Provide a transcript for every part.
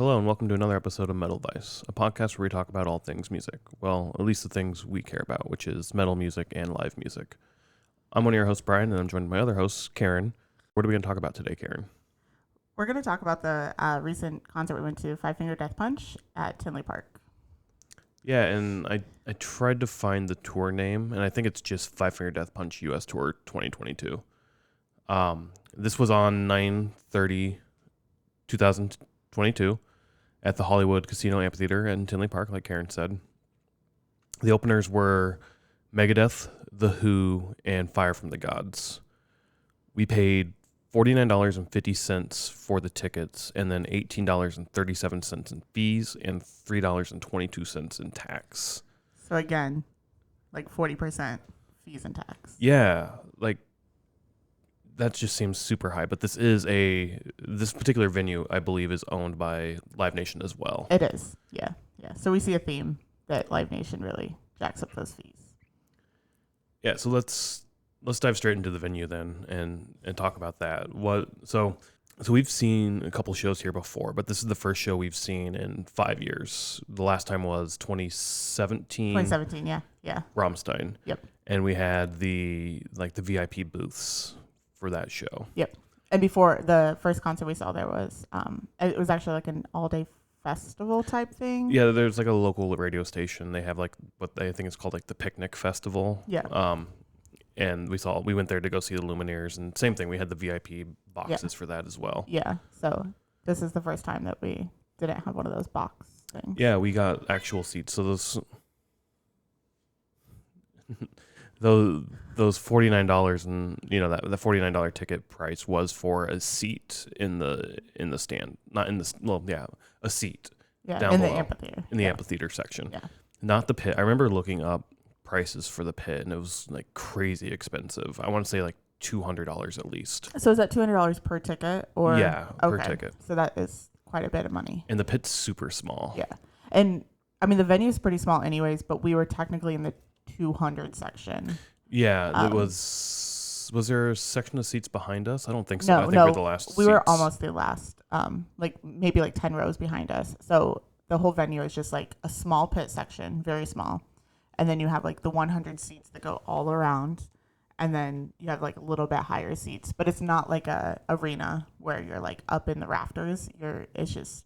Hello and welcome to another episode of Metal Vice, a podcast where we talk about all things music. Well, at least the things we care about, which is metal music and live music. I'm one of your hosts, Brian, and I'm joined by my other host, Karen. What are we going to talk about today, Karen? We're going to talk about the recent concert we went to, Five Finger Death Punch at Tinley Park. Yeah, and I tried to find the tour name, and I think it's just Five Finger Death Punch US Tour 2022. This was on 9/30/2022 at the Hollywood Casino Amphitheater in Tinley Park, like Karen said. The openers were Megadeath, The Who, and Fire from the Gods. We paid $49.50 for the tickets, and then $18.37 in fees, and $3.22 in tax. So again, like 40% fees and tax. Yeah, like that just seems super high. But this particular venue, I believe, is owned by Live Nation as well. It is, yeah. So we see a theme that Live Nation really jacks up those fees. Yeah, so let's dive straight into the venue then and talk about that. So we've seen a couple shows here before, but this is the first show we've seen in 5 years. The last time was 2017. 2017, yeah. Rammstein. Yep. And we had the VIP booths for that show. Yep. And before the first concert we saw there was it was actually like an all-day festival type thing. Yeah, there's like a local radio station. They have like what I think is called like the Picnic Festival. Yeah. And we went there to go see the Lumineers, and same thing. We had the VIP boxes for that as well. Yeah. So this is the first time that we didn't have one of those box things. Yeah, we got actual seats. So those $49 and that the $49 ticket price was for a seat in the stand, not in the a seat. Yeah, down in below, the amphitheater. in the amphitheater section. Yeah. Not the pit. I remember looking up prices for the pit, and it was like crazy expensive. I want to say like $200 at least. So is that $200 per ticket, or per ticket? So that is quite a bit of money. And the pit's super small. Yeah, and I mean the venue is pretty small, anyways. But we were technically in the 200 section. Yeah, it was. Was there a section of seats behind us? I don't think so. No, I think we're the last. We were almost the last. Like maybe like 10 rows behind us. So the whole venue is just like a small pit section, very small. And then you have like the 100 seats that go all around. And then you have like a little bit higher seats. But it's not like a arena where you're like up in the rafters. It's just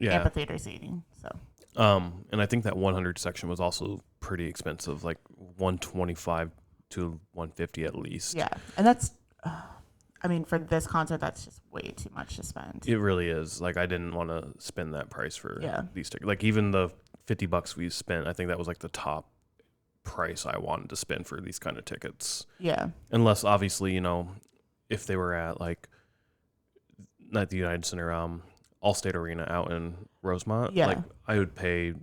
amphitheater seating. So. And I think that 100 section was also pretty expensive, like $125 to $150 at least. Yeah. And that's, I mean, for this concert, that's just way too much to spend. It really is. Like, I didn't want to spend that price for these tickets. Like, even the $50 we spent, I think that was like the top price I wanted to spend for these kind of tickets. Yeah. Unless obviously, if they were at like not the United Center, Allstate Arena out in Rosemont, like I would pay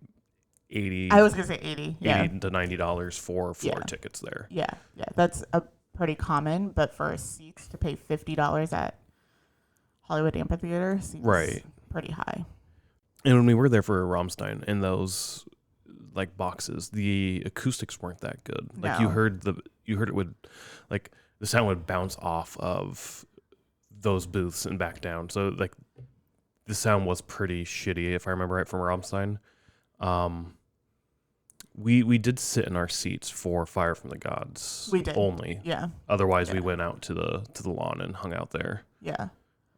$80. I was gonna say $80. Yeah. $80 to $90 for floor tickets there. Yeah. That's a pretty common, but for seats to pay $50 at Hollywood Amphitheater seems pretty high. And when we were there for Rammstein in those like boxes, the acoustics weren't that good. Like you heard it would, like the sound would bounce off of those booths and back down. So like the sound was pretty shitty, if I remember right, from Rammstein. We did sit in our seats for Fire from the Gods. We did only. Yeah. Otherwise, we went out to the lawn and hung out there. Yeah.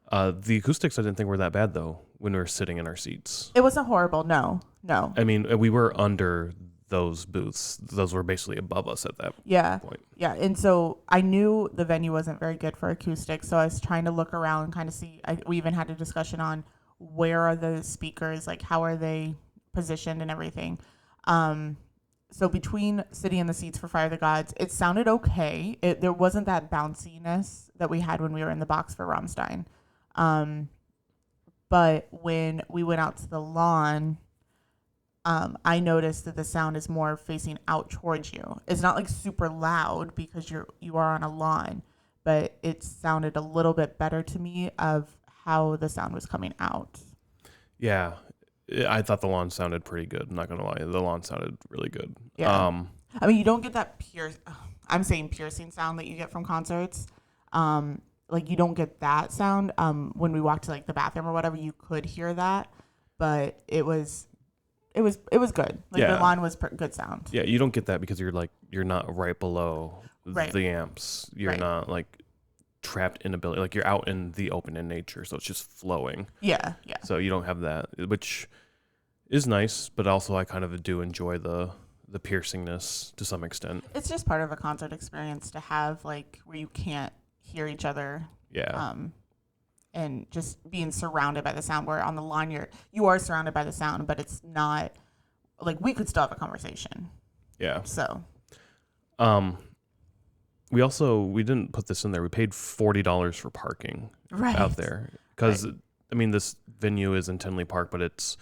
The acoustics I didn't think were that bad though when we were sitting in our seats. It wasn't horrible. No. I mean, we were under those booths. Those were basically above us at that point. Yeah. And so I knew the venue wasn't very good for acoustics. So I was trying to look around and kind of see. We even had a discussion on where are the speakers, like how are they positioned and everything. So between sitting in the seats for Fire of the Gods, it sounded okay. There wasn't that bounciness that we had when we were in the box for Rammstein. But when we went out to the lawn, I noticed that the sound is more facing out towards you. It's not like super loud because you are on a lawn, but it sounded a little bit better to me of how the sound was coming out. Yeah. I thought the lawn sounded pretty good. I'm not going to lie. The lawn sounded really good. Yeah. I mean, you don't get that piercing sound that you get from concerts. Like you don't get that sound. When we walked to like the bathroom or whatever, you could hear that. but it was good. Like Yeah. the lawn was good sound. Yeah, you don't get that because you're not right below Right. the amps. You're Right. not like trapped in a building. Like you're out in the open in nature, so it's just flowing. Yeah, yeah. So you don't have that, which is nice, but also I kind of do enjoy the piercingness to some extent. It's just part of a concert experience to have like where you can't hear each other. Yeah. And just being surrounded by the sound. Where on the lawn you are surrounded by the sound, but it's not like we could still have a conversation. Yeah. So we didn't put this in there. We paid $40 for parking out there because I mean this venue is in Tinley Park, but it's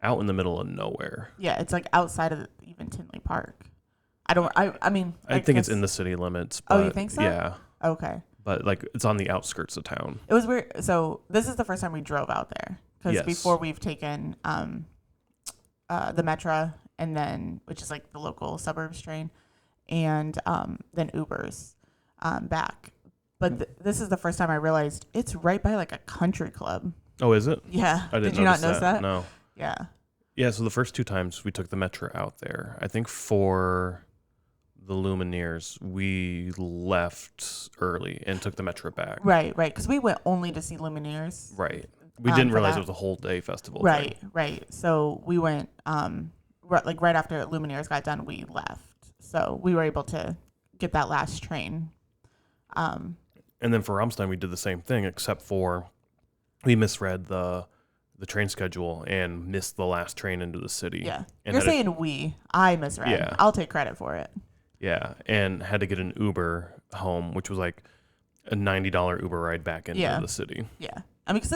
out in the middle of nowhere. Yeah, it's like outside of even Tinley Park. I mean I think it's in the city limits. But oh, you think so? Yeah. Okay. But like it's on the outskirts of town. It was weird. So this is the first time we drove out there because Yes. before we've taken the Metro and then which is like the local suburbs train, and then Ubers back. But this is the first time I realized it's right by like a country club. Oh, is it? Yeah. I didn't Did you not notice that? No. Yeah. Yeah, so the first two times we took the Metro out there, I think for the Lumineers, we left early and took the Metro back. Right. Because we went only to see Lumineers. Right. We didn't for realize that. it was a whole day festival. Right. thing. Right. So we went right after Lumineers got done, we left. So we were able to get that last train. And then for Rammstein, we did the same thing, except for we misread the train schedule and missed the last train into the city. Yeah. And You're saying I misread. Yeah. I'll take credit for it. Yeah, and had to get an Uber home, which was like a $90 Uber ride back into the city. Yeah. I mean, because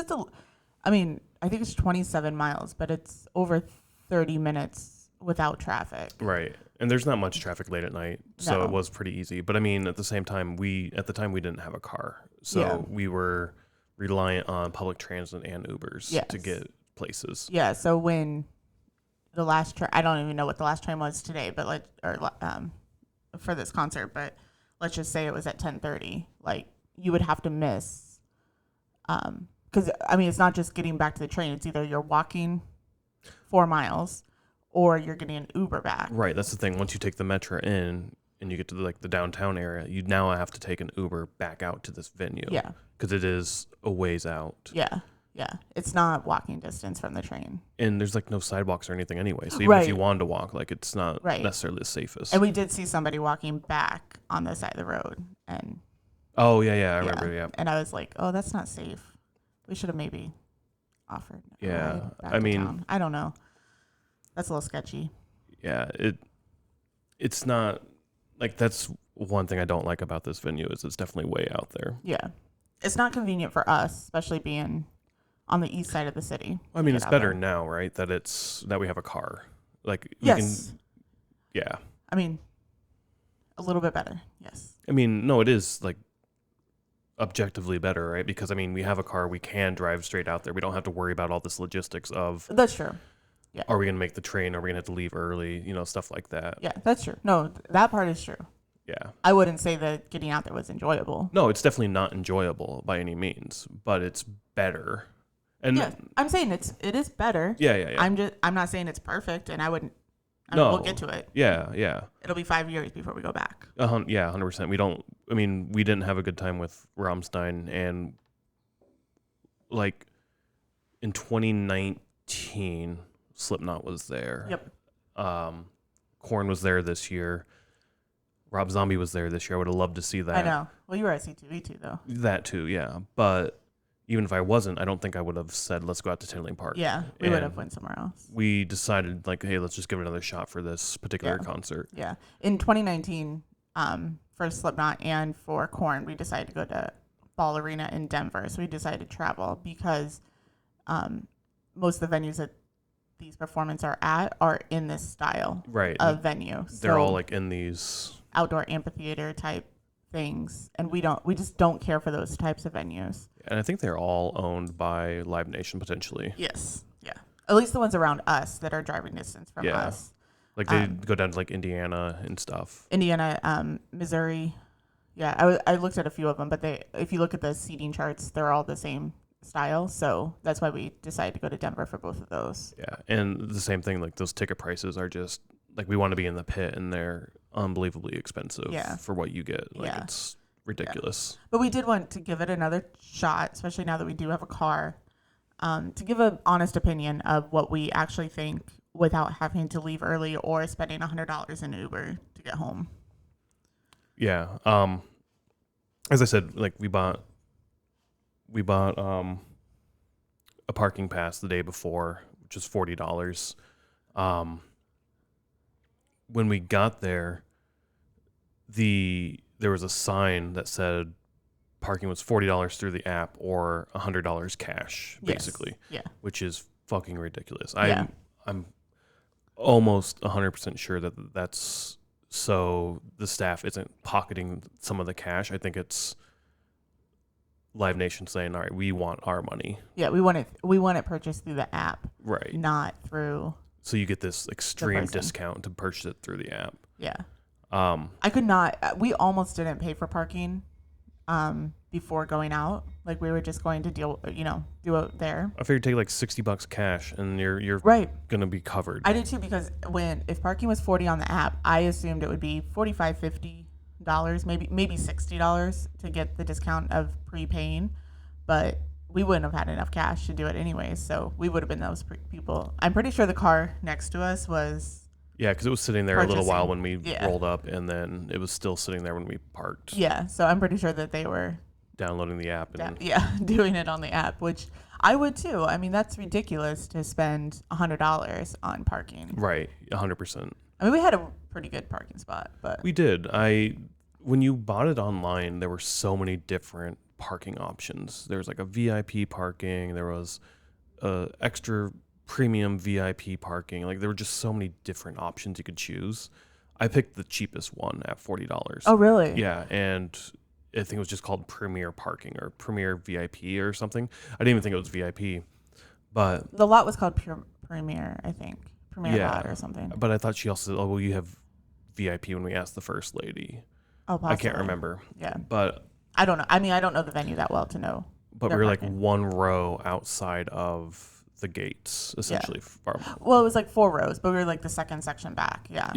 I think it's 27 miles, but it's over 30 minutes without traffic. Right. And there's not much traffic late at night, so No. it was pretty easy. But I mean, at the same time, we didn't have a car. So we were reliant on public transit and Ubers to get places. Yeah, so when the last train, I don't even know what the last train was today, but for this concert, but let's just say it was at 10:30. Like you would have to miss, because I mean it's not just getting back to the train. It's either you're walking 4 miles, or you're getting an Uber back. Right. That's the thing. Once you take the Metro in and you get to the downtown area, you now have to take an Uber back out to this venue. Yeah. Because it is a ways out. Yeah. It's not walking distance from the train. And there's no sidewalks or anything anyway. So even if you wanted to walk, it's not necessarily the safest. And we did see somebody walking back on the side of the road, and oh yeah, I remember. Yeah. And I was like, oh, that's not safe. We should have maybe offered. a ride back to town. I don't know. That's a little sketchy. Yeah, it's not that's one thing I don't like about this venue is it's definitely way out there. Yeah, it's not convenient for us, especially being on the east side of the city. I mean, it's better now, right? That we have a car. Yes. Yeah. I mean, a little bit better. Yes. I mean, no, it is objectively better, right? Because I mean, we have a car, we can drive straight out there. We don't have to worry about all this logistics of. That's true. Yeah. Are we gonna make the train? Are we gonna have to leave early? Stuff like that. Yeah, that's true. No, that part is true. Yeah. I wouldn't say that getting out there was enjoyable. No, it's definitely not enjoyable by any means, but it's better. And yeah, I'm saying it is better. Yeah. I'm not saying it's perfect, and we'll get to it. Yeah. It'll be 5 years before we go back. Yeah, 100%. We didn't have a good time with Rammstein, and in 2019, Slipknot was there. Yep. Korn was there this year. Rob Zombie was there this year. I would have loved to see that. I know. Well, you were at C2E2 though. That too, yeah. But even if I wasn't, I don't think I would have said, let's go out to Tinley Park. Yeah, we would have went somewhere else. We decided, hey, let's just give it another shot for this particular concert. Yeah. In 2019, for Slipknot and for Korn, we decided to go to Ball Arena in Denver. So we decided to travel because most of the venues that these performances are in this style of venue. They're all in these outdoor amphitheater type things, and we just don't care for those types of venues. And I think they're all owned by Live Nation potentially. Yes. Yeah. At least the ones around us that are driving distance from us. They go down to Indiana and stuff. Indiana, Missouri. Yeah, I looked at a few of them, but if you look at the seating charts, they're all the same style. So that's why we decided to go to Denver for both of those. Yeah, and the same thing. Like those ticket prices are just like we want to be in the pit, and they're unbelievably expensive for what you get. Like it's ridiculous. But we did want to give it another shot, especially now that we do have a car, to give an honest opinion of what we actually think without having to leave early or spending $100 in Uber to get home. Yeah. As I said, like we bought a parking pass the day before, which was $40. When we got there, there was a sign that said parking was $40 through the app or $100 cash, basically. Yeah. Which is fucking ridiculous. Yeah. I'm almost 100% sure that that's so the staff isn't pocketing some of the cash. I think it's Live Nation saying, "All right, we want our money." Yeah, we want it purchased through the app, right? Not through. So you get this extreme discount to purchase it through the app. Yeah. I could not. We almost didn't pay for parking before going out. Like we were just going to do it there. I figured take like $60 cash and you're right. Gonna be covered. I did too, because if parking was $40 on the app, I assumed it would be $45, $50, maybe $60 to get the discount of prepaying, but we wouldn't have had enough cash to do it anyways. So we would have been those people. I'm pretty sure the car next to us was. Yeah, because it was sitting there a little while when we rolled up, and then it was still sitting there when we parked. Yeah, so I'm pretty sure that they were downloading the app. And doing it on the app, which I would too. I mean, that's ridiculous to spend $100 on parking. Right, 100%. I mean, we had a pretty good parking spot, but we did. When you bought it online, there were so many different parking options. There was like a VIP parking. There was extra premium VIP parking. Like there were just so many different options you could choose. I picked the cheapest one at $40. Oh, really? Yeah, and I think it was just called Premier Parking or Premier VIP or something. I didn't even think it was VIP, but the lot was called Premier, I think. Premier lot or something. But I thought she also said, "Oh, well, you have VIP." When we asked the first lady, possibly. I can't remember. Yeah, but I don't know. I mean, I don't know the venue that well to know. But we were like one row outside of the gates, essentially. Well, it was like 4 rows, but we were like the second section back. Yeah.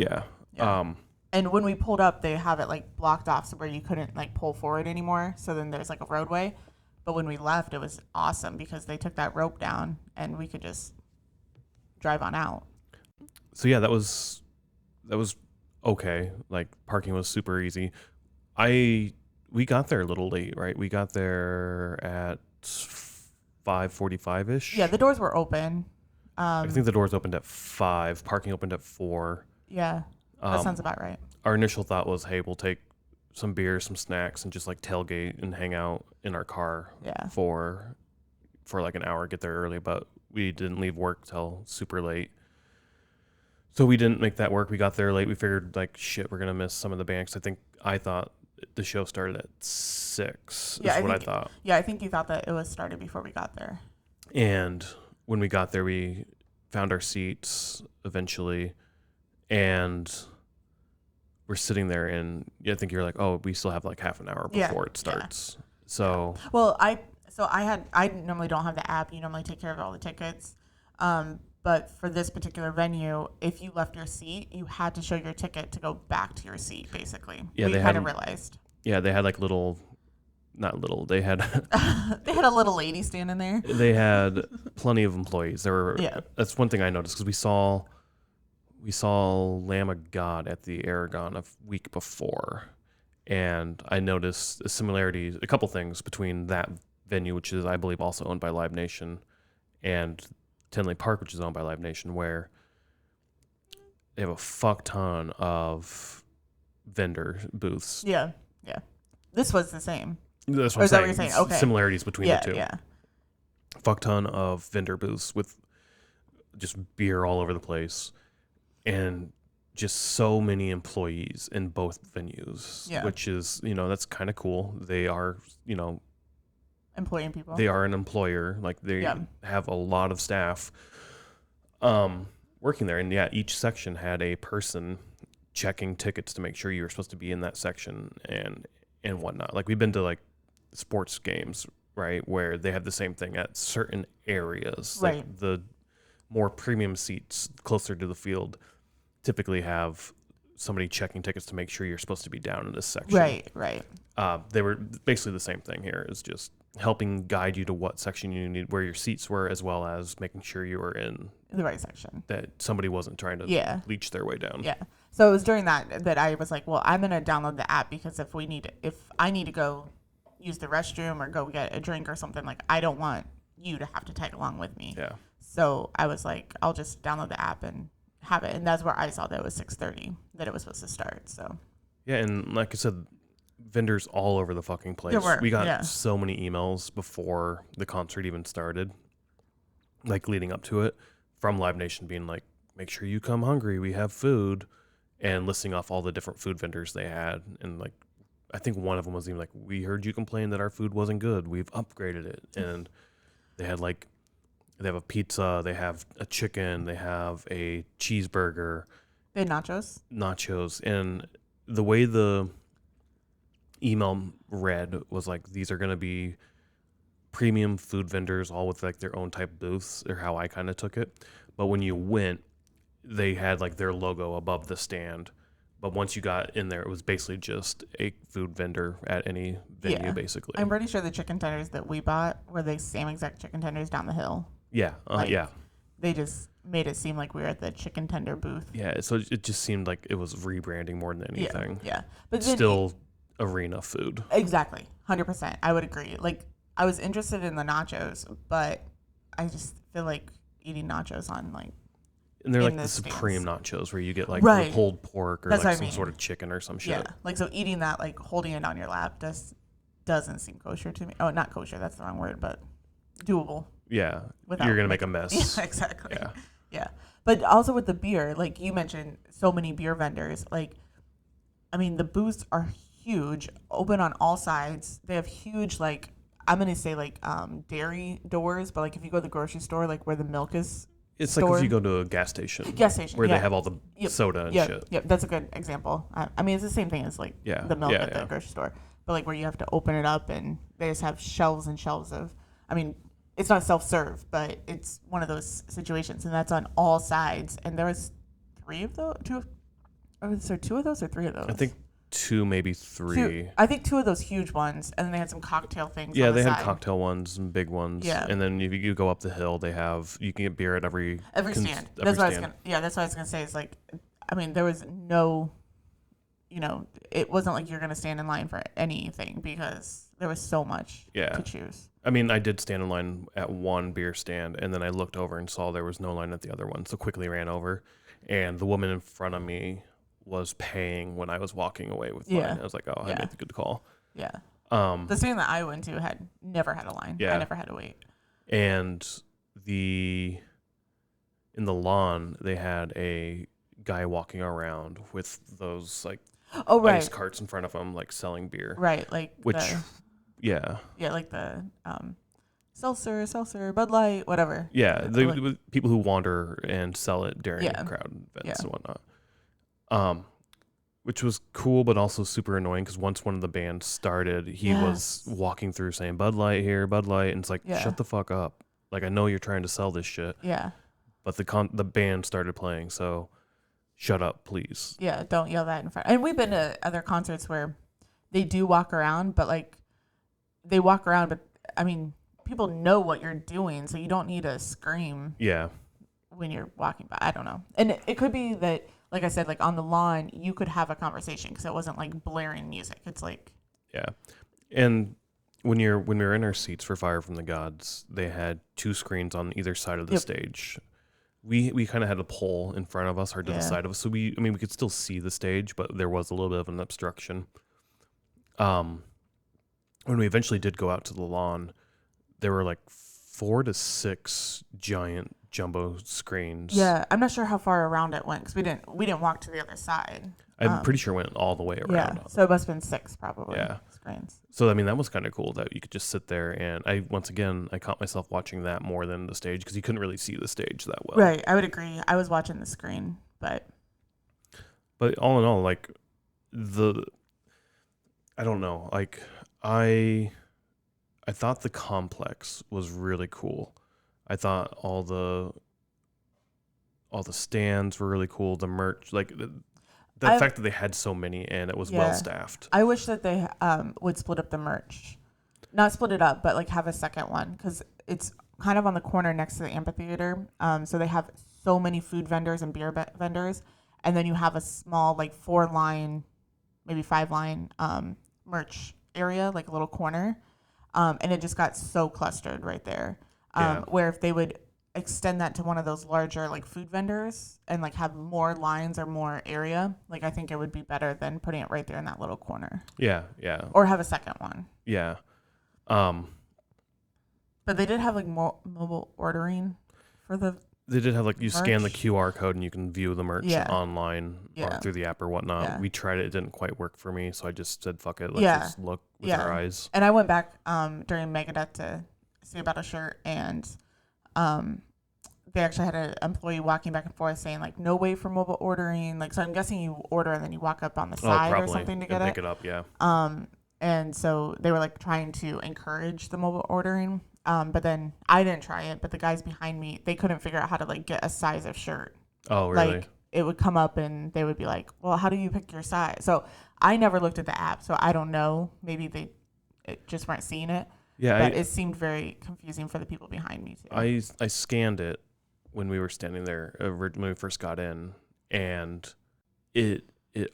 Yeah. And when we pulled up, they have it like blocked off so where you couldn't like pull forward anymore. So then there's like a roadway. But when we left, it was awesome because they took that rope down and we could just drive on out. So yeah, that was okay. Like parking was super easy. We got there a little late, right? We got there at 5:45-ish. Yeah, the doors were open. I think the doors opened at 5. Parking opened at 4. Yeah, that sounds about right. Our initial thought was, hey, we'll take some beer, some snacks, and just like tailgate and hang out in our car for like an hour, get there early. But we didn't leave work till super late. So we didn't make that work. We got there late. We figured like, shit, we're going to miss some of the bands. I thought the show started at 6. Yeah, I thought. Yeah, I think you thought that it was started before we got there. And when we got there, we found our seats eventually, and we're sitting there, and I think you're like, oh, we still have like half an hour before it starts. Yeah. So well, I normally don't have the app. You normally take care of all the tickets. But for this particular venue, if you left your seat, you had to show your ticket to go back to your seat, basically. Yeah, we kind of realized. Yeah, they had like they had they had a little lady standing there. They had plenty of employees. That's one thing I noticed because we saw Lamb of God at the Aragon a week before, and I noticed a couple things between that venue, which is I believe also owned by Live Nation, and Tinley Park, which is owned by Live Nation, where they have a fuck ton of vendor booths. Yeah. This was the same. That's what I'm saying. Okay. Similarities between the two. Yeah. Fuck ton of vendor booths with just beer all over the place, and just so many employees in both venues, which is, that's kind of cool. They are, employing people. They are an employer. Like they have a lot of staff working there. And each section had a person checking tickets to make sure you were supposed to be in that section and whatnot. Like we've been to like sports games, right? Where they have the same thing at certain areas. Right. Like the more premium seats closer to the field typically have somebody checking tickets to make sure you're supposed to be down in this section. Right. They were basically the same thing here. Is just helping guide you to what section you need, where your seats were, as well as making sure you were in The right section. that somebody wasn't trying to leech their way down. Yeah. So it was during that I was like, well, I'm gonna download the app because if I need to go use the restroom or go get a drink or something, like I don't want you to have to tag along with me. Yeah. So I was like, I'll just download the app and have it, and that's where I saw that it was 6:30 that it was supposed to start. So Yeah, and like I said, vendors all over the fucking place. There were, We got yeah. so many emails before the concert even started, like leading up to it, from Live Nation being like, make sure you come hungry, we have food, and listing off all the different food vendors they had. And like, I think one of them was even like, we heard you complain that our food wasn't good, we've upgraded it. And they had like, they have a pizza, they have a chicken, they have a cheeseburger, they had nachos. And the way the email read was like, these are going to be premium food vendors, all with like their own type of booths, or how I kind of took it. But when you went, they had like their logo above the stand. But once you got in there, it was basically just a food vendor at any venue, Yeah. basically. I'm pretty sure the chicken tenders that we bought were the same exact chicken tenders down the hill. Yeah, Like, yeah. They just made it seem like we were at the chicken tender booth. Yeah, so it just seemed like it was rebranding more than anything. Yeah. But then Still arena food. exactly. 100%. I would agree. Like, I was interested in the nachos, but I just feel like eating nachos on, like, And they're in like the the supreme stands. nachos where you get like Right. the pulled pork or That's like what I some mean. sort of chicken or some shit. yeah. Like, so eating that, like, holding it on your lap doesn't seem kosher to me. Oh, not kosher. That's the wrong word, but doable. Yeah. Without You're going to make a mess. Yeah, exactly. Yeah. Yeah. But also with the beer, like you mentioned, so many beer vendors. Like, I mean, the booths are huge, open on all sides. They have huge, like, I'm going to say, like, dairy doors. But, like, if you go to the grocery store, like, where the milk is It's like if you go to a gas station. Gas station, Where yeah. they have all the soda and shit. Yep, that's a good example. I mean, it's the same thing as, like, Yeah, the milk yeah, at the yeah. grocery store. But, like, where you have to open it up and they just have shelves and shelves of, I mean, it's not self-serve, but it's one of those situations. And that's on all sides. And there was three of those? Was there two of those or three of those? I think 2, maybe 3. I think 2 of those huge ones. And then they had some cocktail things Yeah, on the they had side. cocktail ones and big ones. Yeah. And then if you go up the hill, you can get beer at every stand. every That's what I was stand. that's what I was gonna say. Is like, I mean, there was no, it wasn't like you're gonna stand in line for anything because there was so much Yeah. to choose. I mean, I did stand in line at one beer stand, and then I looked over and saw there was no line at the other one, so quickly ran over. And the woman in front of me was paying when I was walking away with mine. I was like, oh, I made the good call. Yeah. The stand that I went to had never had a line. Yeah. I never had to wait. And in the lawn, they had a guy walking around with those like Oh, right. ice carts in front of him, like selling beer. Right. Like Which, yeah. Yeah, like the seltzer, Bud Light, whatever. Yeah, Like- the people who wander and sell it during Yeah. crowd events Yeah. and whatnot. Which was cool, but also super annoying because once one of the bands started, he was walking through saying Bud Light here, Bud Light, and it's like, Yeah. shut the fuck up. Like, I know you're trying to sell this shit, Yeah. but the band started playing, so shut up, please. Yeah, don't yell that in front. And we've been to other concerts where they do walk around, but like they walk around, but I mean, people know what you're doing, so you don't need to scream Yeah, when you're walking by. I don't know. And it could be that, like I said, like on the lawn, you could have a conversation because it wasn't like blaring music. It's like, yeah. And when we were in our seats for Fire from the Gods, they had 2 screens on either side of the stage. We kind of had a pole in front of us or to the side of us, so we could still see the stage, but there was a little bit of an obstruction. When we eventually did go out to the lawn, there were like 4 to 6 giant jumbo screens. yeah, I'm not sure how far around it went because we didn't walk to the other side. I'm pretty sure it went all the way around. Yeah, so it must have been 6 probably. Yeah. Screens. So I mean, that was kind of cool that you could just sit there, and I caught myself watching that more than the stage because you couldn't really see the stage that well. Right, I would agree. I was watching the screen, but all in all, like I don't know, like I I thought the complex was really cool. I thought all the stands were really cool. The merch, like the fact that they had so many and it was well staffed. I wish that they would split up the merch, not split it up, but like have a second one because it's kind of on the corner next to the amphitheater. So they have so many food vendors and beer vendors, and then you have a small like 4-line, maybe 5-line merch area, like a little corner, and it just got so clustered right there. Where if they would extend that to one of those larger like food vendors and like have more lines or more area, like I think it would be better than putting it right there in that little corner. Yeah. Or have a second one. Yeah. But they did have like mobile ordering for the. They did have like you merch. Scan the QR code and you can view the merch online or through the app or whatnot. Yeah. We tried it; it didn't quite work for me, so I just said, "Fuck it, let's just look with our eyes." And I went back during Megadeath to see about a shirt, and they actually had an employee walking back and forth saying like, "No way for mobile ordering." Like, so I'm guessing you order and then you walk up on the side or something to get pick it up. Yeah. And so they were like trying to encourage the mobile ordering. But then I didn't try it, but the guys behind me, they couldn't figure out how to like get a size of shirt. Oh, really? Like it would come up and they would be like, well, how do you pick your size? So I never looked at the app, so I don't know. Maybe they just weren't seeing it. Yeah. But it seemed very confusing for the people behind me too. I scanned it when we were standing there when we first got in, and it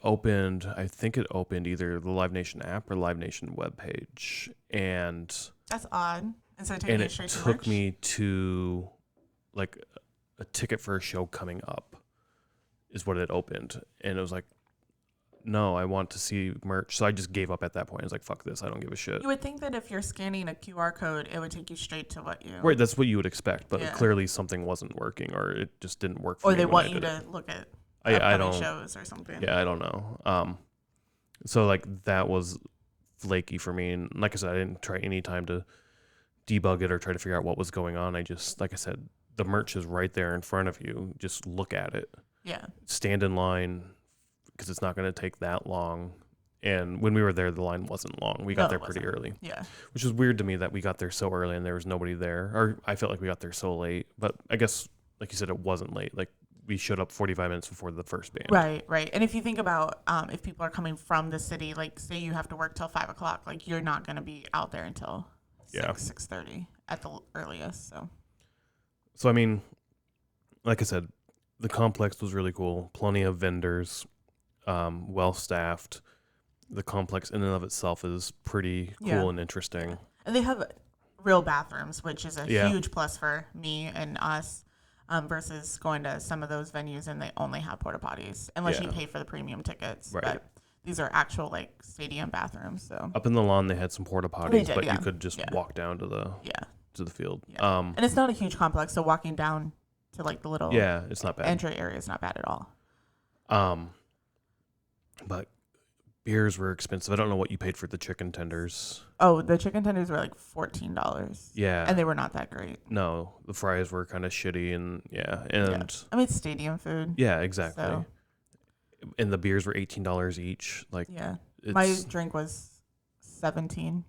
opened. I think it opened either the Live Nation app or Live Nation webpage, and that's odd. Instead of taking it straight to merch? It took me to like a ticket for a show coming up is what it opened, and it was like, no, I want to see merch. So I just gave up at that point. I was like, fuck this, I don't give a shit. You would think that if you're scanning a QR code, it would take you straight to what you... Right, that's what you would expect, but clearly something wasn't working, or it just didn't work for me. Or they want you to look at upcoming shows or something. Yeah, I don't know. So like that was flaky for me, and like I said, I didn't try any time to debug it or try to figure out what was going on. I just, like I said, the merch is right there in front of you. Just look at it. Yeah. Stand in line because it's not going to take that long. And when we were there, the line wasn't long. We got there pretty early. Yeah. Which was weird to me that we got there so early and there was nobody there. Or I felt like we got there so late. But I guess, like you said, it wasn't late. Like we showed up 45 minutes before the first band. Right. And if you think about if people are coming from the city, like say you have to work till 5 o'clock, like you're not going to be out there until 6:30 at the earliest. So I mean, like I said, the complex was really cool. Plenty of vendors, well staffed. The complex in and of itself is pretty cool and interesting. And they have real bathrooms, which is a huge plus for me and us versus going to some of those venues and they only have porta potties unless you pay for the premium tickets. Right. But these are actual like stadium bathrooms. So up in the lawn, they had some porta potties, but you could just walk down to the field. Yeah. And it's not a huge complex, so walking down to like the little it's not bad. Entry area is not bad at all. But beers were expensive. I don't know what you paid for the chicken tenders. Oh, the chicken tenders were like $14. Yeah, and they were not that great. No, the fries were kind of shitty, and I mean, it's stadium food. Yeah, exactly. So. And the beers were $18 each. Like, my drink was $17.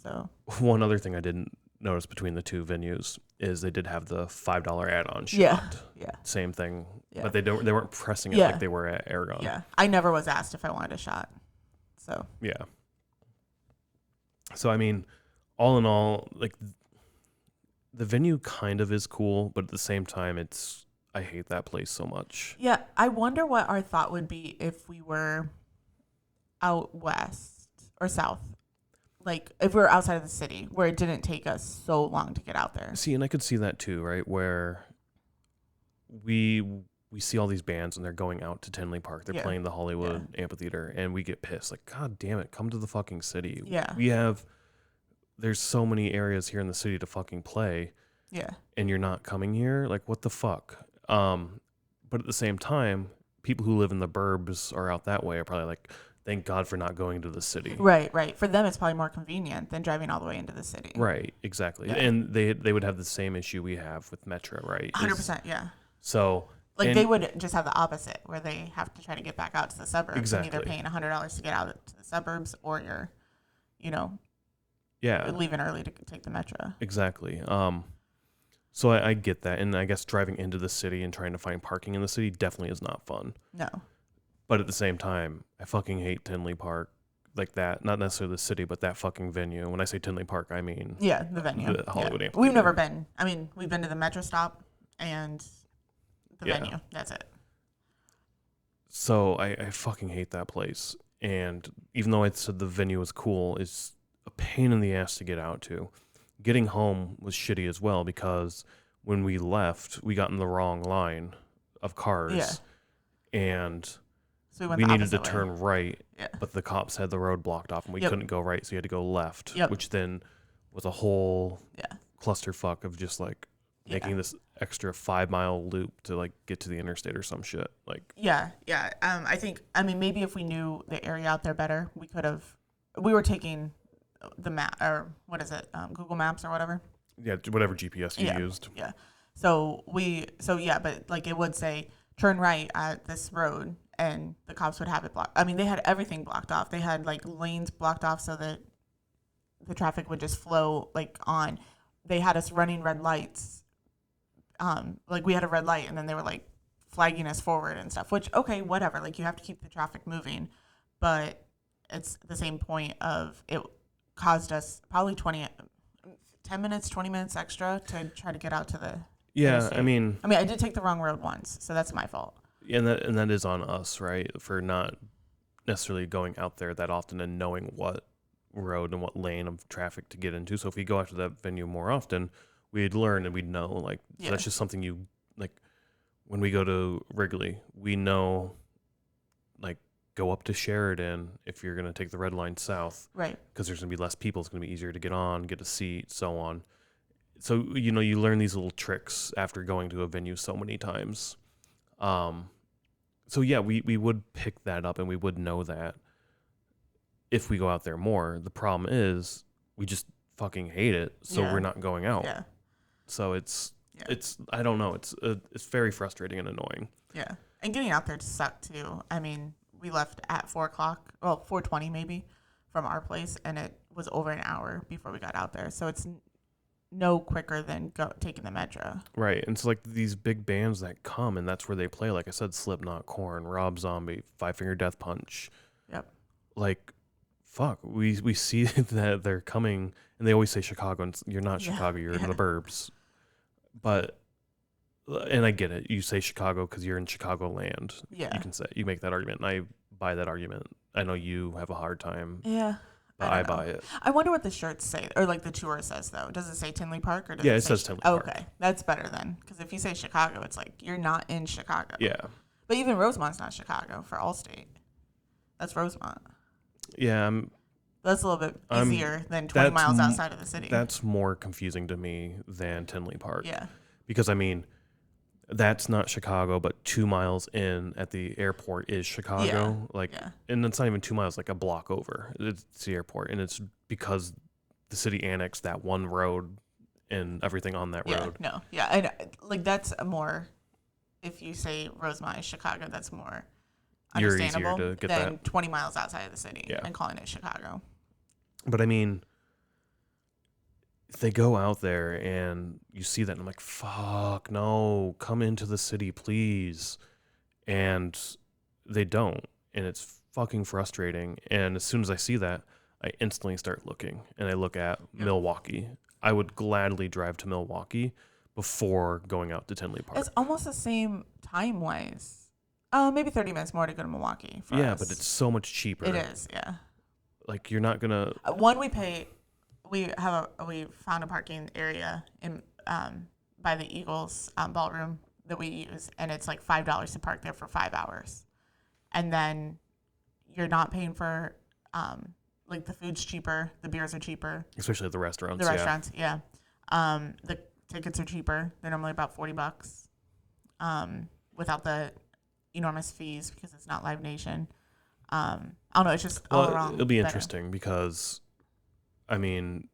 So one other thing I didn't notice between the two venues is they did have the $5 add-on shot. Yeah. Same thing. Yeah. But they weren't pressing it like they were at Aragon. Yeah. I never was asked if I wanted a shot. So yeah. So I mean, all in all, like the venue kind of is cool, but at the same time I hate that place so much. Yeah, I wonder what our thought would be if we were out west or south. Like, if we were outside of the city, where it didn't take us so long to get out there. See, and I could see that too, right? Where we see all these bands and they're going out to Tinley Park. They're playing the Hollywood Amphitheater, and we get pissed. Like, God damn it, come to the fucking city. Yeah. There's so many areas here in the city to fucking play. Yeah. And you're not coming here? Like, what the fuck? But at the same time, people who live in the burbs or out that way are probably like, thank God for not going to the city. Right. For them, it's probably more convenient than driving all the way into the city. Right, exactly. Yeah. And they would have the same issue we have with Metro, right? 100%, yeah. So... Like, they would just have the opposite, where they have to try to get back out to the suburbs. Exactly. And either paying $100 to get out to the suburbs, or you're, Yeah, leaving early to take the metro. exactly. So I get that, and I guess driving into the city and trying to find parking in the city definitely is not fun. No. But at the same time, I fucking hate Tinley Park, like that. Not necessarily the city, but that fucking venue. When I say Tinley Park, I mean Yeah, the venue. the Hollywood Amphitheater. We've never been. I mean, we've been to the metro stop and the venue. That's it. So I fucking hate that place. And even though I said the venue was cool, it's a pain in the ass to get out to. Getting home was shitty as well because when we left, we got in the wrong line of cars. Yeah. And So we we needed to way. turn right, Yeah. but the cops had the road blocked off and we Yep. couldn't go right, so you had to go left, Yep. which then was a whole Yeah. clusterfuck of just like making this extra 5-mile loop to like get to the interstate or some shit. Like Yeah. I mean, maybe if we knew the area out there better, we could have. We were taking the map, or what is it, Google Maps or whatever. yeah, whatever GPS you used. Yeah. But like it would say turn right at this road, and the cops would have it blocked. I mean, they had everything blocked off. They had like lanes blocked off so that the traffic would just flow like on. They had us running red lights. Like we had a red light, and then they were like flagging us forward and stuff. Which okay, whatever. Like you have to keep the traffic moving, but it's the same point of it caused us probably 10 minutes, 20 minutes extra to try to get out to the interstate. I mean, I did take the wrong road once, so that's my fault. and that is on us, right? For not necessarily going out there that often and knowing what road and what lane of traffic to get into. So if we go out to that venue more often, we'd learn and we'd know. Like so that's just something you like. When we go to Wrigley, we know, like, go up to Sheridan if you're gonna take the red line south, Right? Because there's gonna be less people. It's gonna be easier to get on, get a seat, so on. So you know you learn these little tricks after going to a venue so many times. So yeah, we would pick that up and we would know that if we go out there more. The problem is we just fucking hate it, so we're not going out. Yeah. So it's I don't know. It's very frustrating and annoying. Yeah. And getting out there sucked too. I mean, we left at 4:00, well, 4:20 maybe, from our place, and it was over an hour before we got out there. So it's no quicker than taking the metro. Right. And it's like these big bands that come, and that's where they play. Like I said, Slipknot, Korn, Rob Zombie, Five Finger Death Punch. Yep. Like, fuck, we see that they're coming, and they always say Chicago, and you're not Chicago, you're in the burbs. But, and I get it. You say Chicago because you're in Chicagoland. Yeah. You make that argument, and I buy that argument. I know you have a hard time. Yeah. But I buy it. I wonder what the shirts say, or like the tour says though. Does it say Tinley Park or does it says Tinley Park. Okay, that's better then, because if you say Chicago, it's like you're not in Chicago. Yeah. But even Rosemont's not Chicago for Allstate. That's Rosemont. Yeah. That's a little bit easier than 20 miles outside of the city. That's more confusing to me than Tinley Park. Yeah. Because, I mean, that's not Chicago, but 2 miles in at the airport is Chicago. And it's not even 2 miles, like a block over. It's the airport. And it's because the city annexed that one road and everything on that road. No. Yeah. And like that's more, if you say Rosemont is Chicago, that's more understandable easier to get than that. 20 miles outside of the city and calling it Chicago. But I mean, if they go out there and you see that, and I'm like, fuck, no, come into the city, please. And they don't. And it's fucking frustrating. And as soon as I see that, I instantly start looking. And I look at Milwaukee. I would gladly drive to Milwaukee before going out to Tinley Park. It's almost the same time-wise. Maybe 30 minutes more to go to Milwaukee for us. But it's so much cheaper. It is, yeah. Like, you're not going to... We found a parking area in by the Eagles ballroom that we use, and it's like $5 to park there for 5 hours, and then you're not paying for like the food's cheaper, the beers are cheaper, especially at the restaurants. The tickets are cheaper. They're normally about $40 without the enormous fees because it's not Live Nation. I don't know. It's just all around. It'll be interesting because, I mean,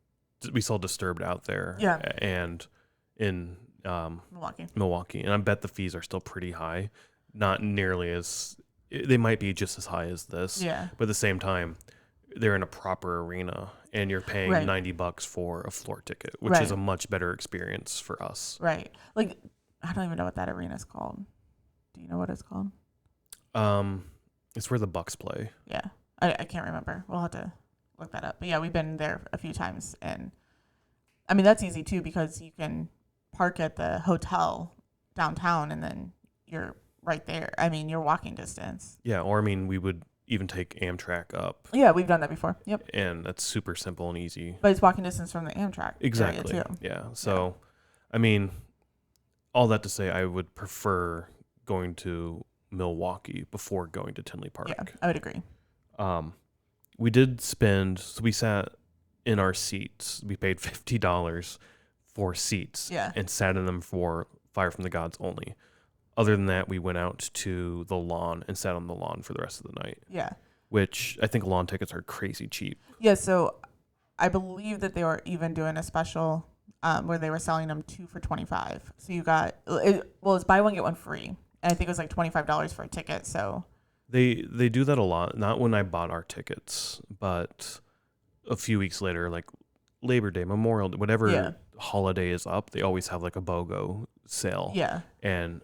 we saw Disturbed out there, and in Milwaukee, and I bet the fees are still pretty high, not nearly as they might be just as high as this, but at the same time, they're in a proper arena, and you're paying Right. $90 for a floor ticket, which Right. is a much better experience for us. Right. Like, I don't even know what that arena's called. Do you know what it's called? It's where the Bucks play. Yeah. I can't remember. We'll have to look that up. But yeah, we've been there a few times. And I mean, that's easy too because you can park at the hotel downtown and then you're right there. I mean, you're walking distance. Yeah, or I mean, we would even take Amtrak up, Yeah, we've done that before. Yep. and that's super simple and easy. But it's walking distance from the Amtrak Exactly. area too. Yeah. So, I mean, all that to say, I would prefer going to Milwaukee before going to Tinley Park. Yeah, I would agree. We did spend, so we sat in our seats. We paid $50 for seats and sat in them for Fire from the Gods only. Other than that, we went out to the lawn and sat on the lawn for the rest of the night. Yeah. Which I think lawn tickets are crazy cheap. Yeah, so I believe that they were even doing a special where they were selling them 2 for $25. So you got, it's buy one, get one free. And I think it was like $25 for a ticket. So They do that a lot. Not when I bought our tickets, but a few weeks later, like Labor Day, Memorial Day, whatever holiday is up, they always have like a BOGO sale. Yeah. And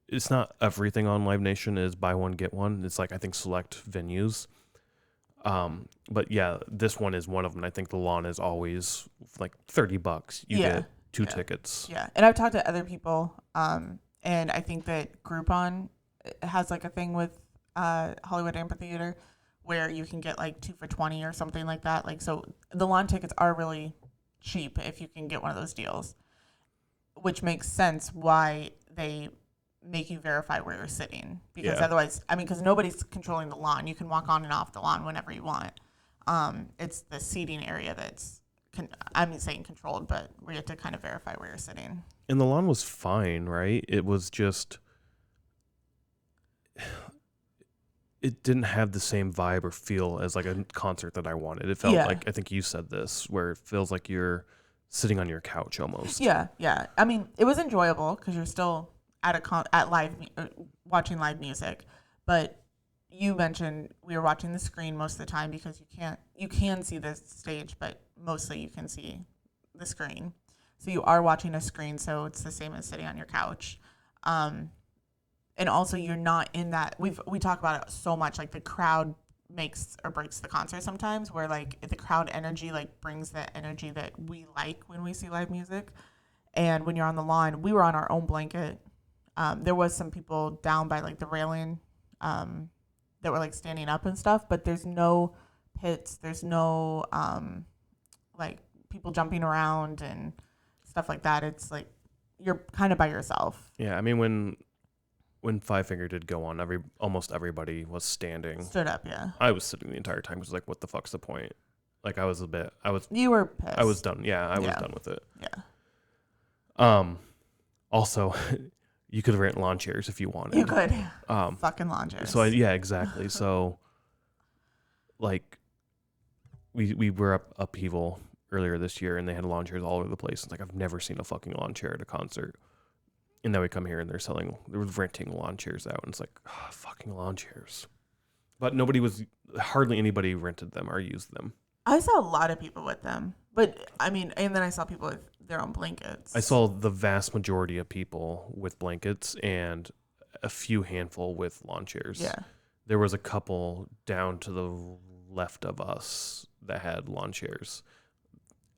it's not everything on Live Nation is buy one, get one. It's like, I think, select venues. But yeah, this one is one of them. I think the lawn is always like $30. You get 2 tickets. Yeah. And I've talked to other people, and I think that Groupon has like a thing with Hollywood Amphitheater where you can get like 2 for $20 or something like that. Like, so the lawn tickets are really cheap if you can get one of those deals, which makes sense why they make you verify where you're sitting, because otherwise, I mean, because nobody's controlling the lawn. You can walk on and off the lawn whenever you want. It's the seating area that's, I'm saying controlled, but we have to kind of verify where you're sitting. And the lawn was fine, right? It was just, it didn't have the same vibe or feel as like a concert that I wanted. It felt like, I think you said this, where it feels like you're sitting on your couch almost. Yeah. I mean, it was enjoyable because you're still at watching live music, but you mentioned we were watching the screen most of the time because you can see the stage, but mostly you can see the screen. So you are watching a screen, so it's the same as sitting on your couch. And also you're not in that, we talk about it so much, like the crowd makes or breaks the concert sometimes, where like the crowd energy like brings the energy that we like when we see live music. And when you're on the lawn, we were on our own blanket. There was some people down by like the railing that were like standing up and stuff, but there's no pits. There's no like people jumping around and stuff like that. It's like you're kind of by yourself. Yeah, I mean when Five Finger did go on, almost everybody was standing. Stood up, yeah. I was sitting the entire time. It was like, what the fuck's the point? Like You were pissed. I was done. Yeah, I was done with it. Yeah. Also, you could rent lawn chairs if you wanted. You could. Fucking lawn chairs. So exactly. So, like, we were up Upheaval earlier this year, and they had lawn chairs all over the place. It's like, I've never seen a fucking lawn chair at a concert. And then we come here and they're renting lawn chairs out, and it's like, fucking lawn chairs. But hardly anybody rented them or used them. I saw a lot of people with them, but I mean, and then I saw people with their own blankets. I saw the vast majority of people with blankets and a few handful with lawn chairs. Yeah. There was a couple down to the left of us that had lawn chairs.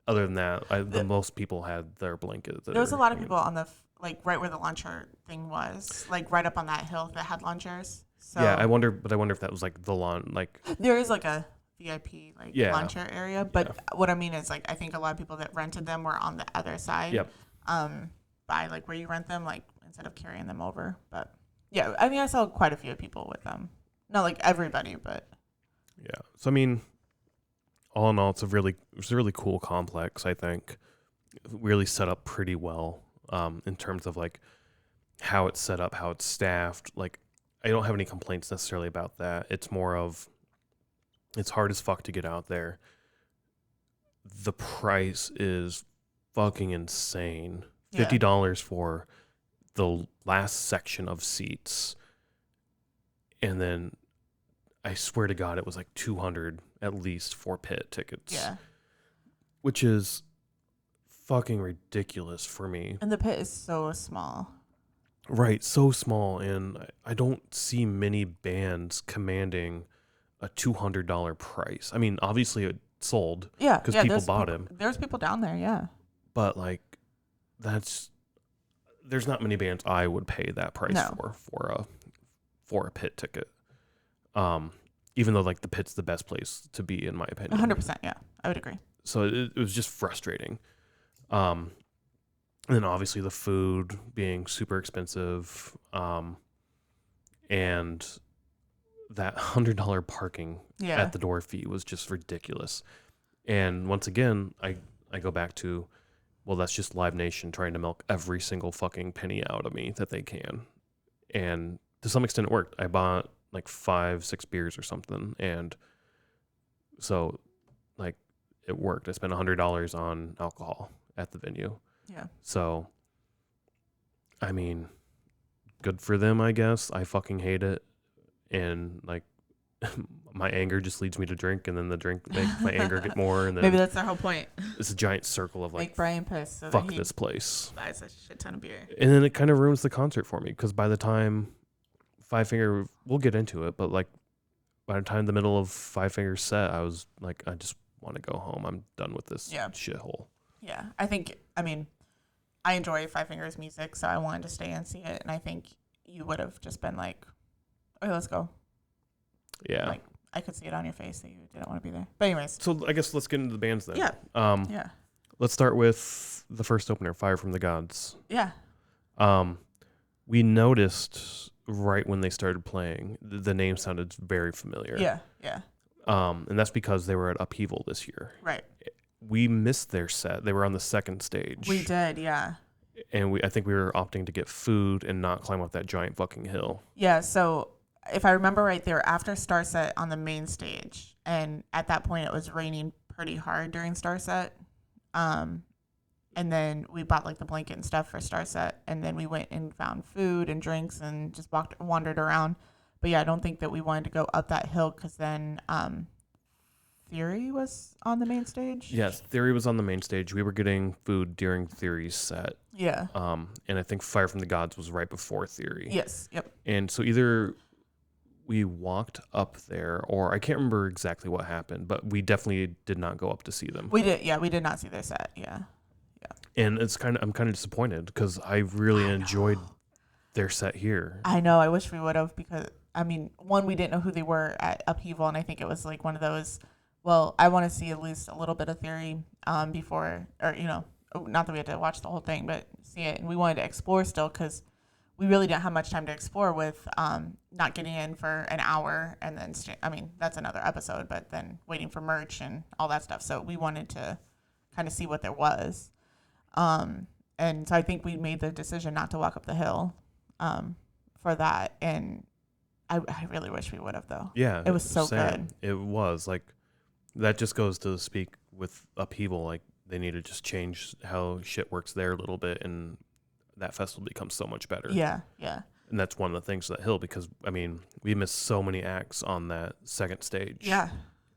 Other than that, most people had their blankets. There was a lot of people on the like right where the lawn chair thing was, like right up on that hill that had lawn chairs. So yeah, I wonder if that was like the lawn, like there is like a VIP lawn chair area, but what I mean is like I think a lot of people that rented them were on the other side. Yep. By like where you rent them, like instead of carrying them over. But yeah, I mean I saw quite a few people with them. Not like everybody, but yeah. So I mean, all in all, it's a really cool complex. I think really set up pretty well in terms of like how it's set up, how it's staffed. Like I don't have any complaints necessarily about that. It's more of it's hard as fuck to get out there. The price is fucking insane. $50 for the last section of seats. And then I swear to God, it was like $200 at least for pit tickets. yeah. which is fucking ridiculous for me. And the pit is so small. Right, so small, and I don't see many bands commanding a $200 price. I mean, obviously it sold Yeah, because yeah. people bought him, There's people down there. Yeah. but like there's not many bands I would pay that price No. for a pit ticket. Even though like the pit's the best place to be in my opinion. 100%. Yeah, I would agree. So it was just frustrating. And then obviously the food being super expensive, and that $100 parking Yeah. at the door fee was just ridiculous. And once again, I go back to, well, that's just Live Nation trying to milk every single fucking penny out of me that they can. And to some extent it worked. I bought like 5-6 beers or something, and so like it worked. I spent $100 on alcohol at the venue. Yeah. So, I mean, good for them, I guess. I fucking hate it. And, like, my anger just leads me to drink, and then the drink makes my anger get more. And then Maybe that's their whole point. it's a giant circle of, like, Make Brian pissed so fuck that he this place. buys a shit ton of beer. And then it kind of ruins the concert for me, because by the time Five Finger, we'll get into it, but, like, by the time the middle of Five Finger's set, I was like, I just want to go home. I'm done with this shithole. Yeah, I mean, I enjoy Five Fingers music, so I wanted to stay and see it. And I think you would have just been like, okay, let's go. Yeah. Like, I could see it on your face that you didn't want to be there. But anyways. So I guess let's get into the bands then. Yeah. Yeah. Let's start with the first opener, Fire from the Gods. Yeah. We noticed right when they started playing, the name sounded very familiar. Yeah. Yeah. And that's because they were at Upheaval this year. Right. We missed their set. They were on the second stage. We did, yeah. And I think we were opting to get food and not climb up that giant fucking hill. Yeah, so if I remember right, they were after Starset on the main stage. And at that point, it was raining pretty hard during Starset. And then we bought like the blanket and stuff for Starset. And then we went and found food and drinks and just wandered around. But yeah, I don't think that we wanted to go up that hill because then Theory was on the main stage. Yes, Theory was on the main stage. We were getting food during Theory's set. Yeah. And I think Fire from the Gods was right before Theory. Yes. Yep. And so either we walked up there, or I can't remember exactly what happened, but we definitely did not go up to see them. We did. Yeah, we did not see their set. Yeah. Yeah. And I'm kind of disappointed because I really enjoyed their set here. I know. I wish we would have because I mean, one, we didn't know who they were at Upheaval, and I think it was like one of those. Well, I want to see at least a little bit of Theory before, or not that we had to watch the whole thing, but see it. And we wanted to explore still because we really didn't have much time to explore with not getting in for an hour and then, that's another episode, but then waiting for merch and all that stuff. So we wanted to kind of see what there was. And so I think we made the decision not to walk up the hill for that. And I really wish we would have, though. Yeah. It was so good. It was like, that just goes to speak with Upheaval. Like, they need to just change how shit works there a little bit, and that festival becomes so much better. Yeah, yeah. And that's one of the things of that hill, because, I mean, we missed so many acts on that second stage. Yeah.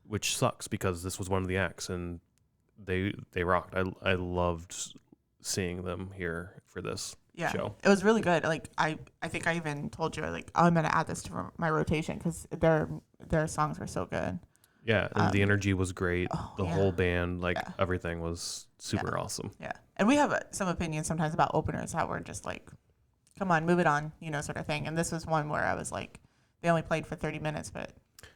Which sucks, because this was one of the acts, and they rocked. I loved seeing them here for this show. It was really good. Like, I think I even told you, like, I'm going to add this to my rotation, because their songs were so good. Yeah, and the energy was great. The yeah. whole band, everything was super awesome. Yeah, and we have some opinions sometimes about openers, how we're just like, come on, move it on, sort of thing. And this was one where I was like, they only played for 30 minutes, but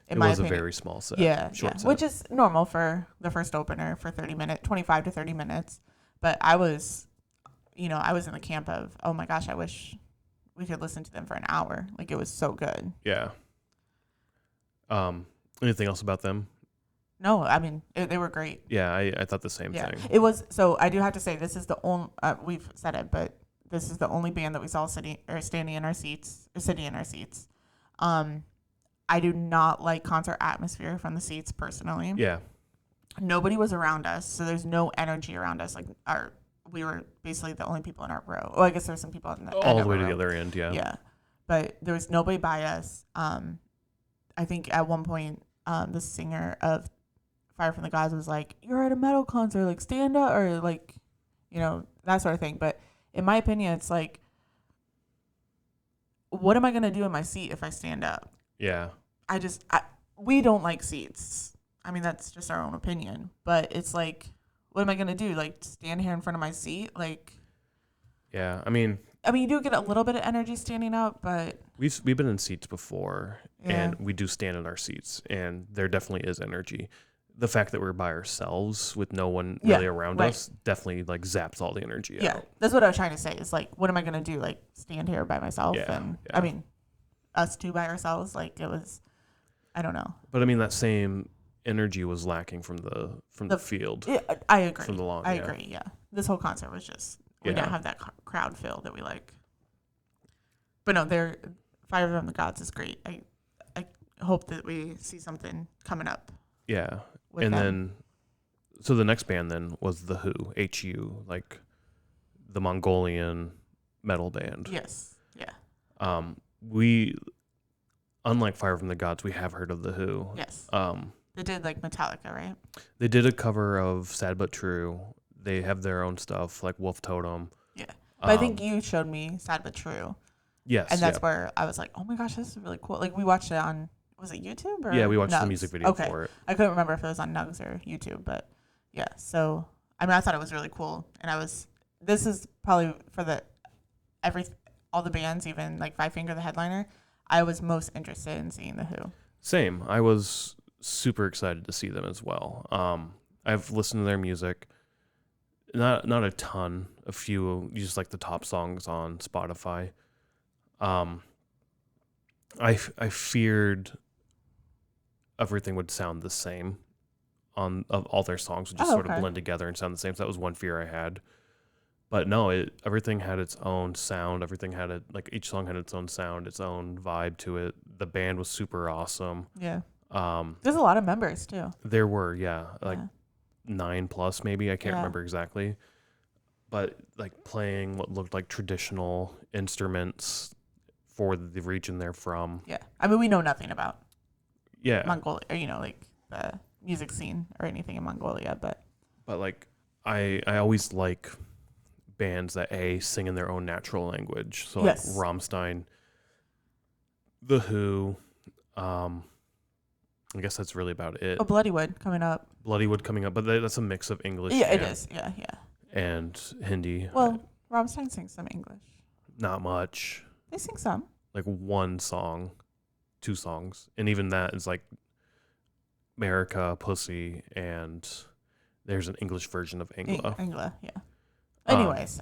it was a very small set. Yeah, short set. Which is normal for the first opener for 25 to 30 minutes. But I was, I was in the camp of, oh my gosh, I wish we could listen to them for an hour. Like, it was so good. Yeah. Anything else about them? No, I mean, they were great. Yeah, I thought the same thing. It was, so I do have to say, this is the only, we've said it, but this is the only band that we saw sitting in our seats. I do not like concert atmosphere from the seats personally. Yeah. Nobody was around us, so there's no energy around us. Like, we were basically the only people in our row. Well, I guess there's some people in all the way to the other end, yeah. Yeah. But there was nobody by us. I think at one point, the singer of Fire from the Gods was like, you're at a metal concert, like stand up, or like, that sort of thing. But in my opinion, it's like, what am I gonna do in my seat if I stand up? Yeah. We don't like seats. I mean, that's just our own opinion. But it's like, what am I gonna do? Like stand here in front of my seat? Like, yeah. I mean, you do get a little bit of energy standing up, but we've been in seats before, Yeah. and we do stand in our seats, and there definitely is energy. The fact that we're by ourselves with no one really around right. us definitely like zaps all the energy yeah, out. that's what I was trying to say. Is like, what am I gonna do? Like stand here by myself? Yeah, And yeah. I mean, us two by ourselves. Like it was, I don't know. But I mean, that same energy was lacking from the field. Yeah, I agree. From the lawn, I yeah. agree. Yeah, this whole concert was just we didn't have that crowd feel that we like. But no, Fire from the Gods is great. I hope that we see something coming up. Yeah, with and them. then so the next band then was the Who, HU, like the Mongolian metal band. Yes. Yeah. We, unlike Fire from the Gods, we have heard of the Who. Yes. They did like Metallica, right? They did a cover of Sad But True. They have their own stuff like Wolf Totem. Yeah. But I think you showed me Sad But True. Yes. And that's where I was like, oh my gosh, this is really cool. Like we watched it on, was it YouTube or Yeah, we watched Nugs? the music video Okay. for it. I couldn't remember if it was on Nugs or YouTube, but yeah. So, I mean, I thought it was really cool. And this is probably for all the bands, even like Five Finger, the headliner, I was most interested in seeing the Who. Same. I was super excited to see them as well. I've listened to their music. Not a ton, a few, just like the top songs on Spotify. I feared everything would sound the same of all their songs would just sort of blend together and sound the same. So that was one fear I had. But no, everything had its own sound. Everything had each song had its own sound, its own vibe to it. The band was super awesome. Yeah. There's a lot of members too. There were, like 9+ maybe. I can't remember exactly. But like playing what looked like traditional instruments for the region they're from. Yeah. I mean, we know nothing about Mongolia, or, like the music scene or anything in Mongolia, but like I always like bands that sing in their own natural language. So like Rammstein, The Who, I guess that's really about it. Oh, Bloodywood coming up. But that's a mix of English. Yeah, it is. Yeah. And Hindi. Well, Rammstein sings some English. Not much. They sing some. Like one song, 2 songs, and even that is like America, Pussy, and there's an English version of Angla. Angla, yeah. Anyways.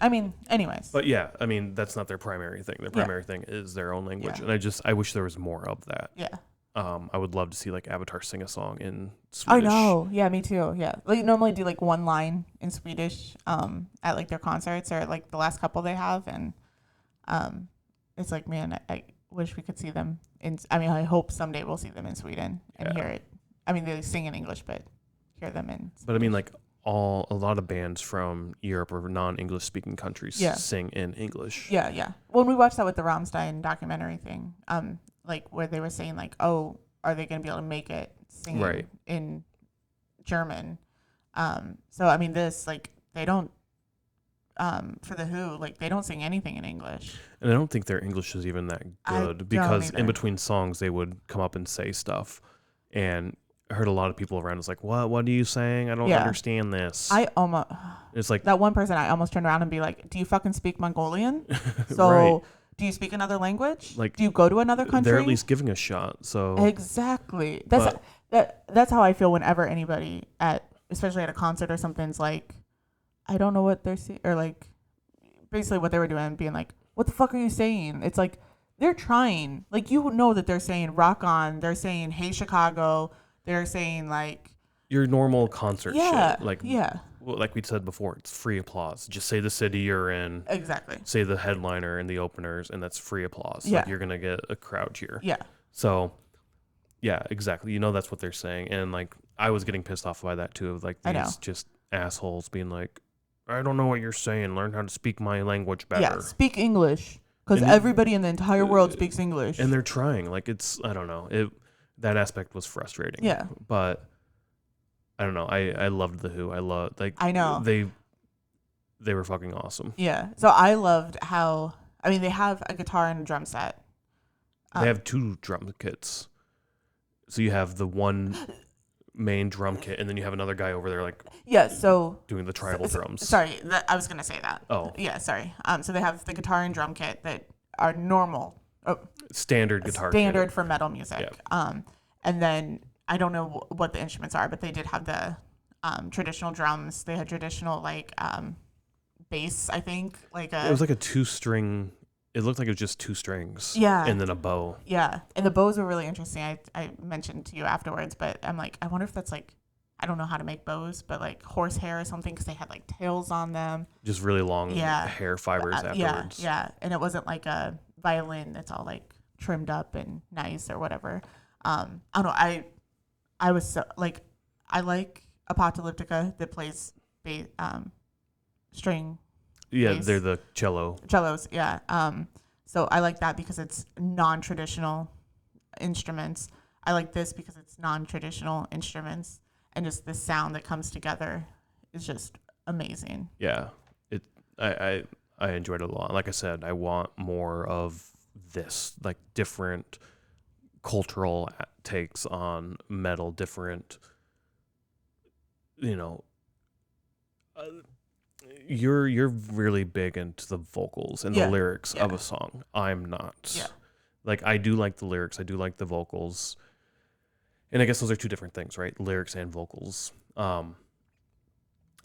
But yeah, I mean, that's not their primary thing. Their primary thing is their own language, and I wish there was more of that. Yeah. I would love to see like Avatar sing a song in Swedish. I know. Yeah, me too. Yeah. Like normally do like one line in Swedish at like their concerts or like the last couple they have, and it's like, man, I wish we could see them I hope someday we'll see them in Sweden and hear it. I mean, they sing in English, but hear them in Swedish. But I mean, like a lot of bands from Europe or non-English speaking countries sing in English. Yeah. When we watched that with the Rammstein documentary thing, like where they were saying like, oh, are they going to be able to make it singing in German? So I mean, this like they don't. For the Who, like they don't sing anything in English. And I don't think their English is even that good because in between songs they would come up and say stuff, and I heard a lot of people around us like, "What are you saying? I don't understand this." It's like that one person. I almost turned around and be like, "Do you fucking speak Mongolian? So do you speak another language? Like, do you go to another country? They're at least giving a shot." So exactly. That's how I feel whenever anybody especially at a concert or something's like, I don't know what they're saying, or like basically what they were doing, being like, what the fuck are you saying? It's like they're trying, like, you know that they're saying rock on, they're saying hey Chicago, they're saying like your normal concert shit. Like like we said before, it's free applause. Just say the city you're in. Exactly. Say the headliner and the openers, and that's free applause. Yeah. Like you're gonna get a crowd cheer. Yeah. So yeah, exactly. You know that's what they're saying. And like I was getting pissed off by that too, of like these just assholes being like, I don't know what you're saying. Learn how to speak my language better. Yeah, speak English. Because everybody in the entire world speaks English. And they're trying. Like, I don't know. That aspect was frustrating. Yeah. But I don't know. I loved the Who. I love like I know. they were fucking awesome. Yeah. So I loved how, I mean, they have a guitar and a drum set. They have 2 drum kits. So you have the one main drum kit, and then you have another guy over there like Yeah. So doing the tribal drums. sorry, I was gonna say that. Oh, Yeah. Sorry. So they have the guitar and drum kit that are normal, standard guitar standard kit. for metal music. Yeah. And then I don't know what the instruments are, but they did have the traditional drums. They had traditional like bass, I think. Like It was like a 2-string. It looked like it was just 2 strings. Yeah. And then a bow. Yeah, and the bows were really interesting. I mentioned to you afterwards, but I'm like, I wonder if that's like, I don't know how to make bows, but like horsehair or something, because they had like tails on them. Just really long hair fibers afterwards. Yeah, and it wasn't like a violin that's all like trimmed up and nice or whatever. I don't know. I was so like, I like Apocalyptica that plays string. Yeah, bass. they're the Cellos, yeah. So I like that because it's non-traditional instruments. I like this because it's non-traditional instruments, and just the sound that comes together is just amazing. Yeah. I enjoyed it a lot. Like I said, I want more of this, like different cultural takes on metal, different, you know, you're really big into the vocals and the lyrics of a song. I'm not. Yeah. Like I do like the lyrics, I do like the vocals. And I guess those are 2 different things, right? Lyrics and vocals. I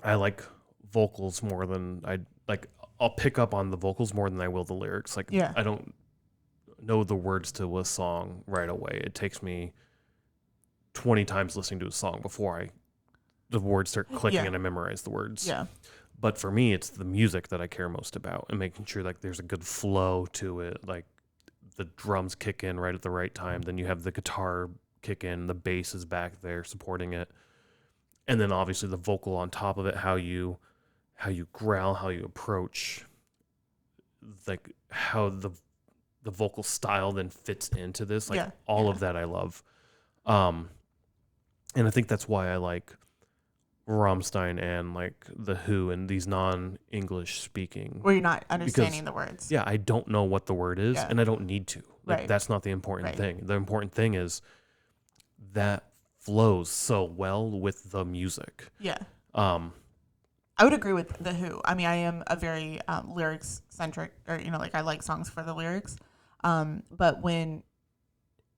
like vocals more than I'll pick up on the vocals more than I will the lyrics. Like I don't know the words to a song right away. It takes me 20 times listening to a song before the words start clicking and I memorize the words. Yeah. But for me, it's the music that I care most about and making sure like there's a good flow to it. Like the drums kick in right at the right time. Then you have the guitar kick in, the bass is back there supporting it. And then obviously the vocal on top of it, how you growl, how you approach, like how the vocal style then fits into this. Like all of that I love. And I think that's why I like Rammstein and like the Who and these non-English speaking, where you're not understanding the words. Yeah, I don't know what the word is, and I don't need to. Like that's not the important thing. The important thing is that flows so well with the music. Yeah. I would agree with the Who. I mean, I am a very lyrics centric, or like I like songs for the lyrics. But when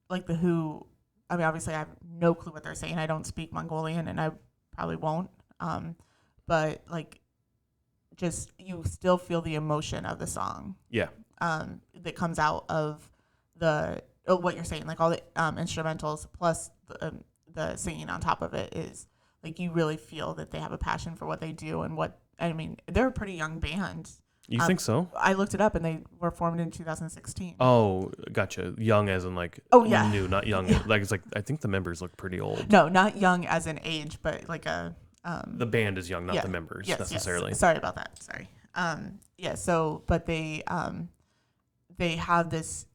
like the Who, I mean, obviously I have no clue what they're saying. I don't speak Mongolian, and I probably won't. But like, just you still feel the emotion of the song. Yeah. That comes out of what you're saying, like all the instrumentals plus the singing on top of it is like you really feel that they have a passion for what they do and what I mean. They're a pretty young band. You think so? I looked it up and they were formed in 2016. Oh, gotcha. Young as in like new, not young. Like it's like I think the members look pretty old. No, not young as in age, but like a the band is young, not the members necessarily. Yes. Sorry about that. Sorry. So but they have this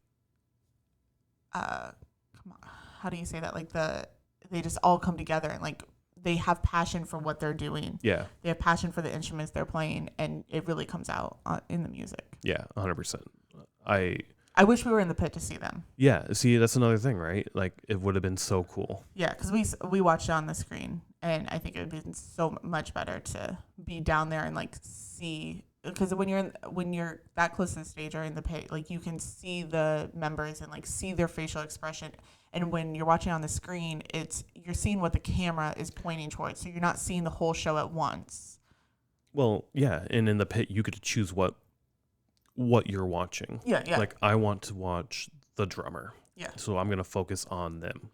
come on, how do you say that? Like they just all come together and like they have passion for what they're doing. Yeah. They have passion for the instruments they're playing, and it really comes out in the music. Yeah, 100%. I wish we were in the pit to see them. Yeah, see, that's another thing, right? Like, it would have been so cool. Yeah, because we watched it on the screen, and I think it would have been so much better to be down there and like see. Because when you're that close to the stage or in the pit, like you can see the members and like see their facial expression. And when you're watching on the screen, you're seeing what the camera is pointing towards. So you're not seeing the whole show at once. Well, yeah, and in the pit, you get to choose what you're watching. Yeah. Like I want to watch the drummer. Yeah. So I'm gonna focus on them.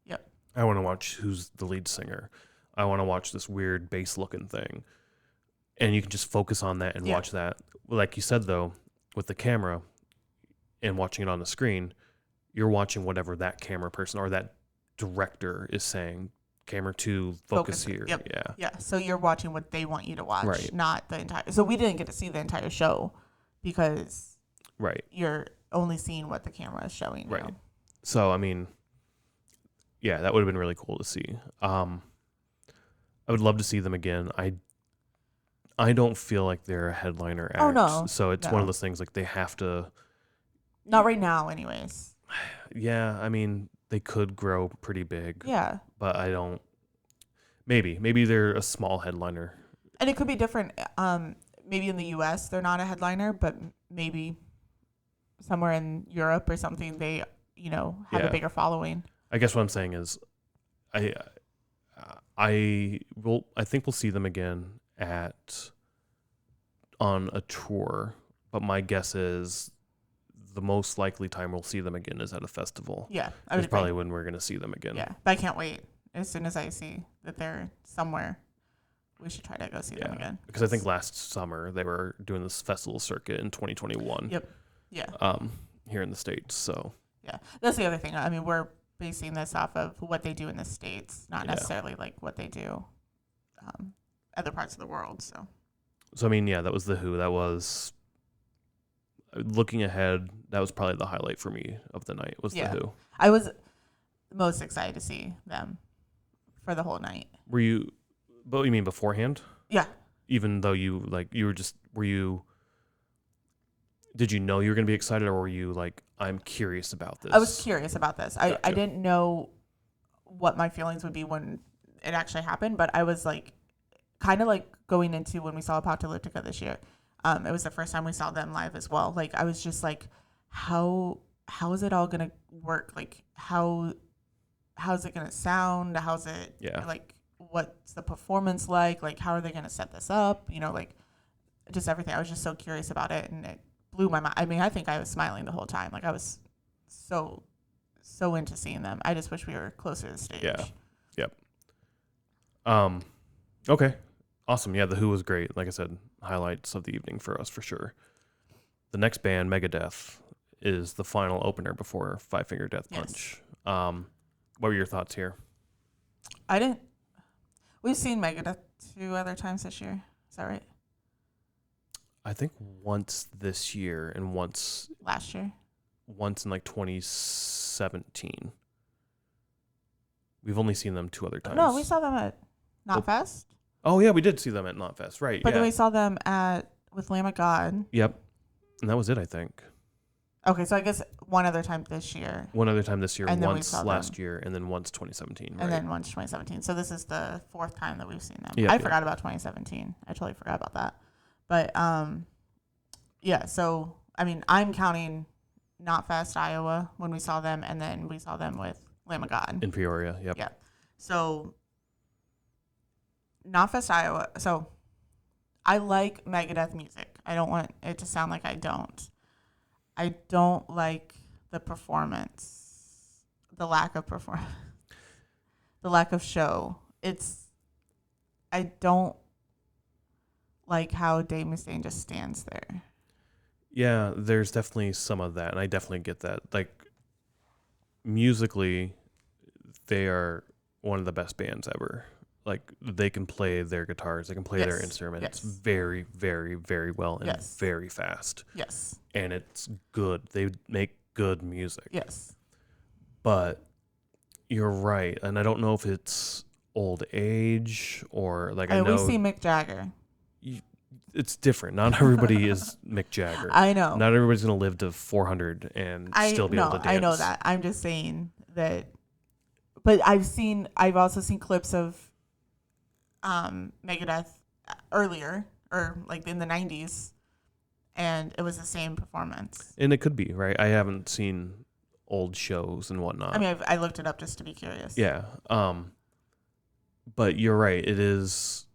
Yep. I want to watch who's the lead singer. I want to watch this weird bass looking thing. And you can just focus on that and watch that. Like you said, though, with the camera and watching it on the screen, you're watching whatever that camera person or that director is saying. Camera 2, focus here. Yep. Yeah. Yeah. So you're watching what they want you to watch, right. Not the entire. So we didn't get to see the entire show because you're only seeing what the camera is showing. Right. Now. So, I mean, yeah, that would have been really cool to see. I would love to see them again. I don't feel like they're a headliner act. Oh, no. So it's one No. of those things like they have to. Not right now, anyways. Yeah, I mean they could grow pretty big, Yeah. but I don't. Maybe they're a small headliner. And it could be different. Maybe in the U.S. they're not a headliner, but maybe somewhere in Europe or something they, have Yeah. a bigger following. I guess what I'm saying is, I I think we'll see them again on a tour, but my guess is the most likely time we'll see them again is at a festival. Yeah, I That's would probably agree. when we're gonna see them again. Yeah, but I can't wait. As soon as I see that they're somewhere, we should try to go see them again. Because I think last summer they were doing this festival circuit in 2021. Yep. Yeah. Here in the States. So Yeah, that's the other thing. I mean, we're basing this off of what they do in the States, not necessarily like what they do other parts of the world. So I mean, yeah, that was the Who. That was looking ahead. That was probably the highlight for me of the night. Was the Who. I was most excited to see them for the whole night. Were you? But you mean beforehand? Yeah. Even though were you? Did you know you were going to be excited, or were you like, I'm curious about this? I was curious about this. I Gotcha. didn't know what my feelings would be when it actually happened, but I was like, kind of like going into when we saw Apocalyptica this year. It was the first time we saw them live as well. Like, I was just like, how is it all gonna work? Like, how's it gonna sound? How's it? Yeah. Like, what's the performance like? Like, how are they gonna set this up? Like, just everything. I was just so curious about it, and it blew my mind. I mean, I think I was smiling the whole time. Like, I was so into seeing them. I just wish we were closer to the stage. Yeah. Yep. Okay. Awesome. Yeah, the Who was great. Like I said, highlights of the evening for us for sure. The next band, Megadeath, is the final opener before Five Finger Death Punch. What were your thoughts here? We've seen Megadeth 2 other times this year. Is that right? I think once this year and once Last year. in like 2017. We've only seen them 2 other times. No, we saw them at Knotfest. Oh yeah, we did see them at Knotfest, right? But yeah. then we saw them with Lamb of God. Yep. And that was it, I think. Okay, so I guess one other time this year. One other time this year, And then we once saw last them. year, and then once 2017. Right? And then once 2017. So this is the 4th time that we've seen them. Yeah, I forgot about 2017. I totally forgot about that. But yeah, so I mean, I'm counting Knotfest, Iowa, when we saw them, and then we saw them with Lamb of God. in Peoria. Yep. Yeah. So Knotfest, Iowa. So I like Megadeth music. I don't want it to sound like I don't. I don't like the performance, the lack of performance, the lack of show. I don't like how Dave Mustaine just stands there. Yeah, there's definitely some of that, and I definitely get that. Like, musically, they are one of the best bands ever. Like, they can play their guitars, they can play their instruments very, very, very well and very fast. Yes. And it's good. They make good music. Yes. But you're right, and I don't know if it's old age or like I know we see Mick Jagger. it's different. Not everybody is Mick Jagger. I know. Not everybody's gonna live to 400 and still be able to dance. I know that. I'm just saying that. But I've also seen clips of Megadeth earlier, or like in the 90s, and it was the same performance. And it could be, right? I haven't seen old shows and whatnot. I mean, I looked it up just to be curious. Yeah. But you're right. It is.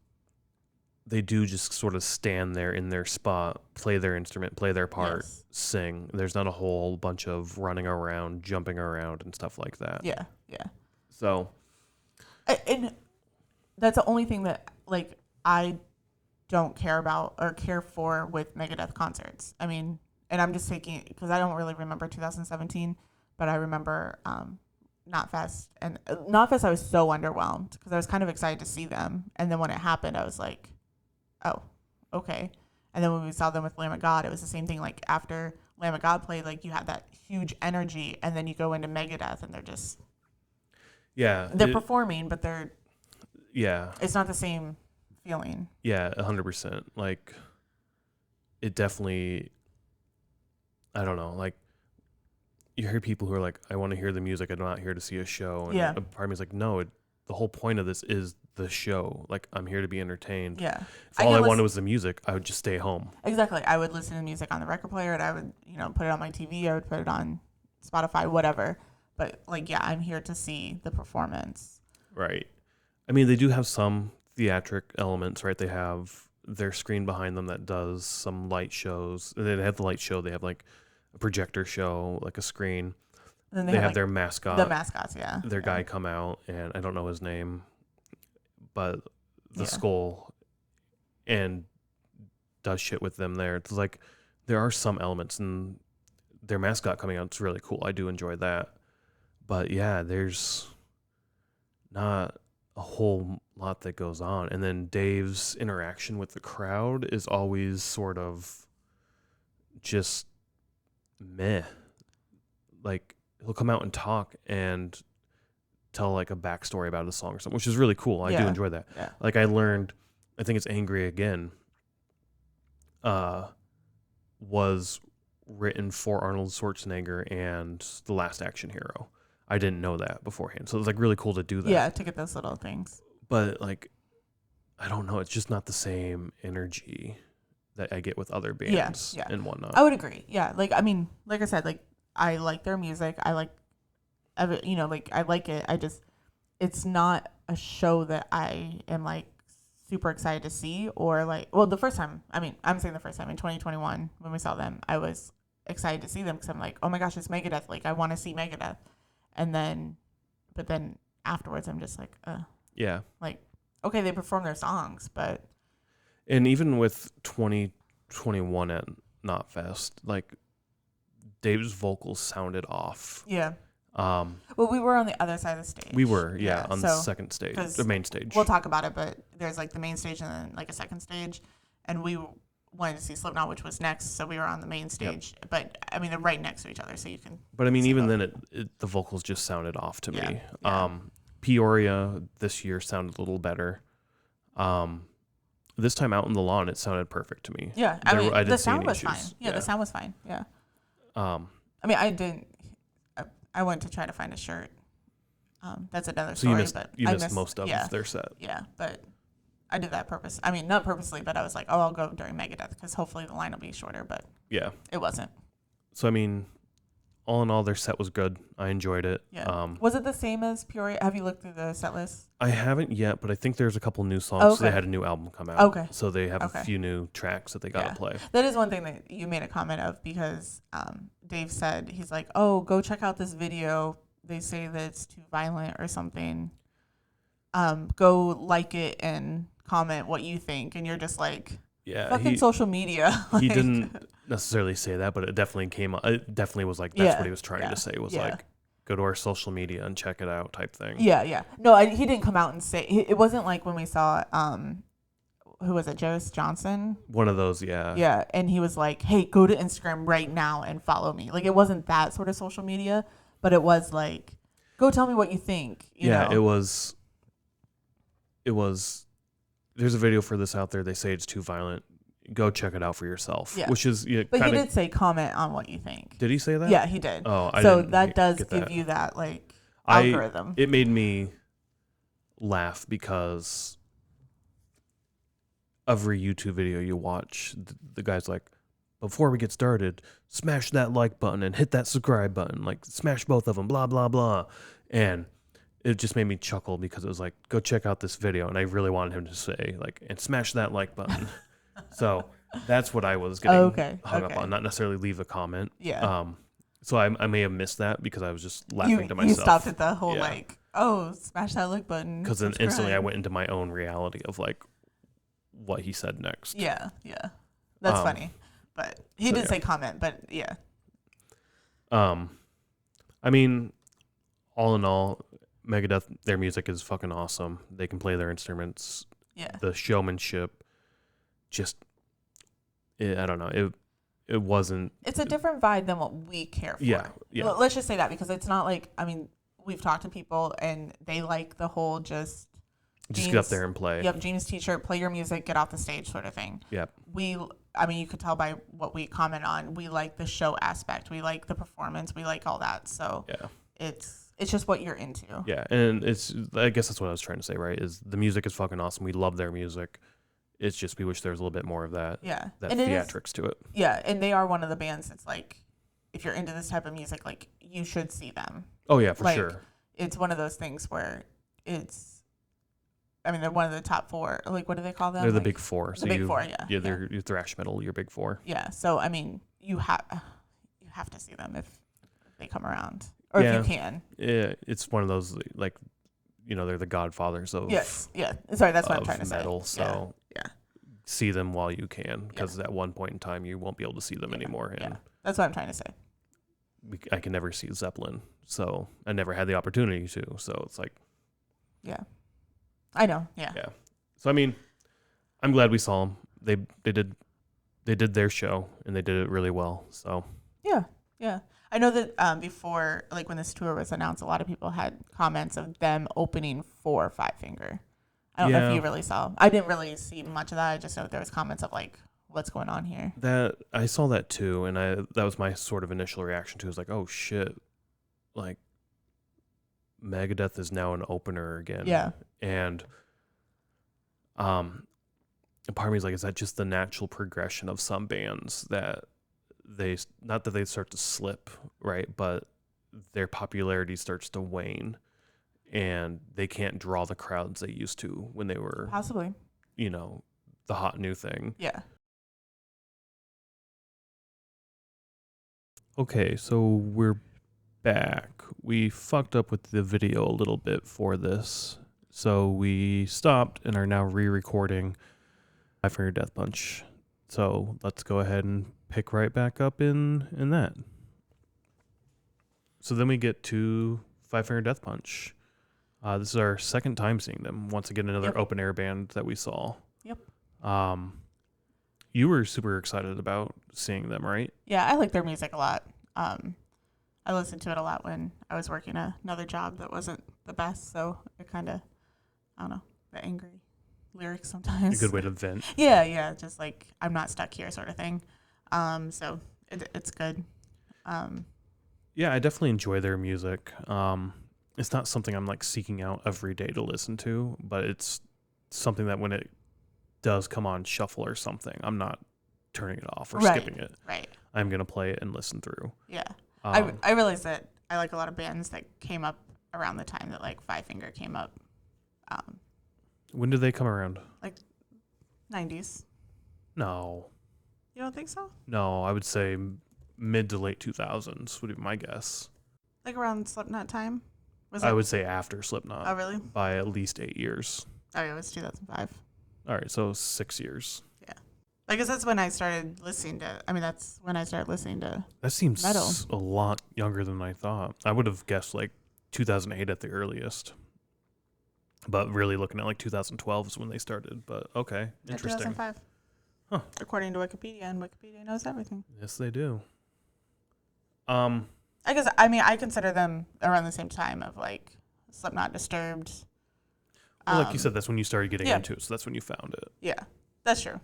They do just sort of stand there in their spot, play their instrument, play their part, sing. There's not a whole bunch of running around, jumping around, and stuff like that. Yeah, yeah. So. And that's the only thing that, like, I don't care about or care for with Megadeth concerts. I mean, and I'm just taking, because I don't really remember 2017, but I remember Knotfest. And Knotfest, I was so underwhelmed because I was kind of excited to see them. And then when it happened, I was like, oh, okay. And then when we saw them with Lamb of God, it was the same thing. Like, after Lamb of God played, like, you had that huge energy, and then you go into Megadeth, and they're just... Yeah. They're performing, but they're... Yeah. It's not the same feeling. Yeah, 100%. Like, it definitely, I don't know, like, you hear people who are like, I want to hear the music, I'm not here to see a show. And Yeah. a part of me is like, no, the whole point of this is the show. Like, I'm here to be entertained. Yeah. If all I wanted was the music, I would just stay home. Exactly. I would listen to music on the record player, and I would, put it on my TV. I would put it on Spotify, whatever. But like, yeah, I'm here to see the performance. Right. I mean, they do have some theatric elements, right? They have their screen behind them that does some light shows. They have the light show. They have like a projector show, like a screen. And then they have like their mascot. The mascots, yeah. Their guy come out, and I don't know his name, but the skull, and does shit with them there. It's like there are some elements, and their mascot coming out, it's really cool. I do enjoy that. But yeah, there's not a whole lot that goes on. And then Dave's interaction with the crowd is always sort of just meh. Like, he'll come out and talk and tell like a backstory about a song or something, which is really cool. I do enjoy that. Yeah. Like, I learned, I think it's Angry Again, was written for Arnold Schwarzenegger and The Last Action Hero. I didn't know that beforehand. So it was like really cool to do that. Yeah, to get those little things. But like, I don't know. It's just not the same energy that I get with other bands and whatnot. I would agree. Yeah. Like, I mean, like I said, like, I like their music. I like, I like it. It's not a show that I am like super excited to see, or like, well, the first time, I'm saying the first time in 2021 when we saw them, I was excited to see them because I'm like, oh my gosh, it's Megadeth. Like, I want to see Megadeth. But then afterwards, I'm just like, yeah. Like, okay, they perform their songs, but. And even with 2021 at Knotfest, like, Dave's vocals sounded off. Yeah. Well, we were on the other side of the stage. We were, on the second stage, the main stage. We'll talk about it, but there's like the main stage and then like a second stage, and we wanted to see Slipknot, which was next, so we were on the main stage. Yep. But I mean, they're right next to each other, so you can. But I mean, even then, the vocals just sounded off to me. Yeah. Peoria this year sounded a little better. This time out on the lawn, it sounded perfect to me. Yeah, I mean, the sound was fine. Yeah, the sound was fine. Yeah. I mean, I went to try to find a shirt. That's another story. You missed most of their set. Yeah, but I did that purpose. I mean, not purposely, but I was like, oh, I'll go during Megadeth because hopefully the line will be shorter. But yeah, it wasn't. So I mean, all in all, their set was good. I enjoyed it. Yeah. Was it the same as Peoria? Have you looked through the set list? I haven't yet, but I think there's a couple new songs. Okay. So they had a new album come out. Okay. So they have a few new tracks that they got to play. That is one thing that you made a comment of because Dave said, he's like, oh, go check out this video. They say that it's too violent or something. Go like it and comment what you think. And you're just like, fucking social media. He didn't necessarily say that, but it definitely came. It definitely was like that's what he was trying to say. Was like, go to our social media and check it out, type thing. Yeah. No, he didn't come out and say. It wasn't like when we saw who was it, Jarvis Johnson? One of those, yeah. Yeah, and he was like, hey, go to Instagram right now and follow me. Like, it wasn't that sort of social media, but it was like, go tell me what you think. You know? It was. There's a video for this out there. They say it's too violent. Go check it out for yourself. Yeah. Which is, but he did say comment on what you think. Did he say that? Yeah, he did. Oh, so that does give you that like algorithm. It made me laugh because every YouTube video you watch, the guy's like, before we get started, smash that like button and hit that subscribe button. Like, smash both of them, blah, blah, blah. And it just made me chuckle because it was like, go check out this video. And I really wanted him to say, like, and smash that like button. So that's what I was getting hung up on, not necessarily leave a comment. Yeah. So I may have missed that because I was just laughing to myself. You stopped at the whole like, oh, smash that like button. Because then instantly I went into my own reality of like what he said next. Yeah. That's funny. But he did say comment, but yeah. I mean, all in all, Megadeth, their music is fucking awesome. They can play their instruments. Yeah. The showmanship, I don't know. It wasn't. It's a different vibe than what we care for. Yeah. Well, let's just say that because it's not like, I mean, we've talked to people and they like the whole just Just get up there and play. Yep, jeans, t-shirt, play your music, get off the stage, sort of thing. Yep. I mean, you could tell by what we comment on. We like the show aspect. We like the performance. We like all that. So yeah, it's just what you're into. Yeah, and I guess that's what I was trying to say, right? Is the music is fucking awesome. We love their music. It's just we wish there was a little bit more of that. Yeah, that and theatrics to it. Yeah, and they are one of the bands that's like, if you're into this type of music, like you should see them. Oh yeah, for sure. It's one of those things where they're one of the top four. Like, what do they call them? They're the like, big four. The big four, yeah. Yeah, they're your thrash metal, your big four. Yeah, so I mean, you have to see them if they come around, or if you can. Yeah, it's one of those like, they're the godfathers of yes, yeah. Sorry, that's what I'm trying to metal, say. so yeah. See them while you can, because at one point in time you won't be able to see them anymore. And that's what I'm trying to say. I can never see Zeppelin, so I never had the opportunity to. So it's like, yeah, I know, yeah. So I mean, I'm glad we saw them. They did their show and they did it really well. So yeah. I know that before, like when this tour was announced, a lot of people had comments of them opening for Five Finger. I don't know if you really saw. I didn't really see much of that. I just know there was comments of like, what's going on here? That I saw that too, and that was my sort of initial reaction to it. Was like, oh shit, like Megadeth is now an opener again. Yeah. And part of me is like, is that just the natural progression of some bands that not that they start to slip, right? But their popularity starts to wane and they can't draw the crowds they used to when they were possibly, the hot new thing. Yeah. Okay, so we're back. We fucked up with the video a little bit for this. So we stopped and are now re-recording Five Finger Death Punch. So let's go ahead and pick right back up in that. So then we get to Five Finger Death Punch. This is our second time seeing them. Once again, another open air band that we saw. Yep. You were super excited about seeing them, right? Yeah, I like their music a lot. I listened to it a lot when I was working another job that wasn't the best, so it kind of, I don't know, the angry lyrics sometimes. A good way to vent. Yeah, just like I'm not stuck here sort of thing. So it's good. Yeah, I definitely enjoy their music. It's not something I'm like seeking out every day to listen to, but it's something that when it does come on shuffle or something, I'm not turning it off or skipping it. Right. I'm going to play it and listen through. Yeah. I realized that I like a lot of bands that came up around the time that like Five Finger came up. When did they come around? Like 90s. No. You don't think so? No, I would say mid to late 2000s would be my guess. Like around Slipknot time? I would say after Slipknot. Oh, really? By at least 8 years. Oh, yeah, it was 2005. All right, so 6 years. Yeah. I guess that's when I started listening to, That seems metal. A lot younger than I thought. I would have guessed like 2008 at the earliest. But really looking at like 2012 is when they started. But okay, interesting. 2005. Huh. According to Wikipedia, and Wikipedia knows everything. Yes, they do. I guess, I consider them around the same time of like Slipknot, Disturbed. Well, like you said, that's when you started getting into it, so that's when you found it. Yeah, that's true.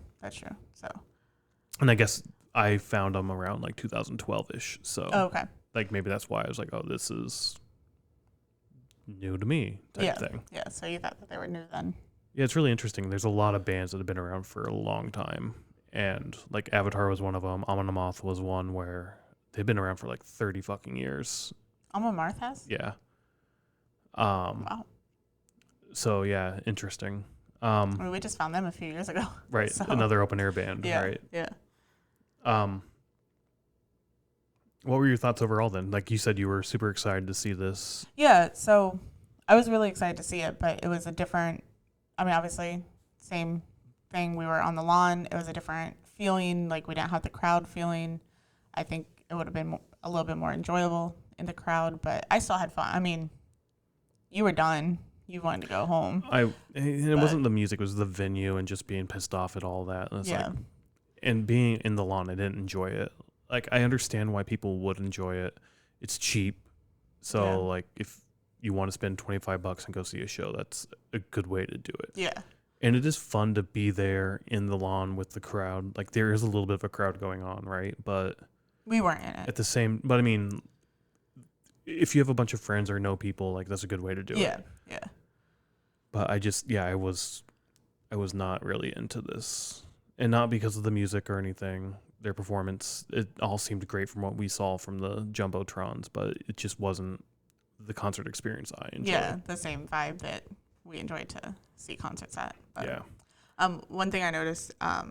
So. And I guess I found them around like 2012-ish. So. Oh, okay. Like maybe that's why I was like, oh, this is new to me type thing. Yeah, so you thought that they were new then. Yeah, it's really interesting. There's a lot of bands that have been around for a long time. And like Avatar was one of them. Amon Amarth was one where they've been around for like 30 fucking years. Amon Amarth has? Yeah. Wow. So yeah, interesting. We just found them a few years ago. Right. So. Another open air band. Yeah, right. Yeah. What were your thoughts overall then? Like you said, you were super excited to see this. Yeah. So I was really excited to see it, but it was a different, obviously same thing. We were on the lawn. It was a different feeling. Like we didn't have the crowd feeling. I think it would have been a little bit more enjoyable in the crowd, but I still had fun. You were done. You wanted to go home. It wasn't the music, it was the venue and just being pissed off at all that. And it's yeah. Like, and being in the lawn, I didn't enjoy it. Like, I understand why people would enjoy it. It's cheap. So, like, if you want to spend $25 and go see a show, that's a good way to do it. Yeah. And it is fun to be there in the lawn with the crowd. Like, there is a little bit of a crowd going on, right? But We weren't in it. at the same, but I mean, if you have a bunch of friends or know people, like, that's a good way to do it. Yeah. But I was not really into this, and not because of the music or anything. Their performance, it all seemed great from what we saw from the jumbotrons, but it just wasn't the concert experience I enjoyed. Yeah, the same vibe that we enjoy to see concerts at. But, Yeah. One thing I noticed, I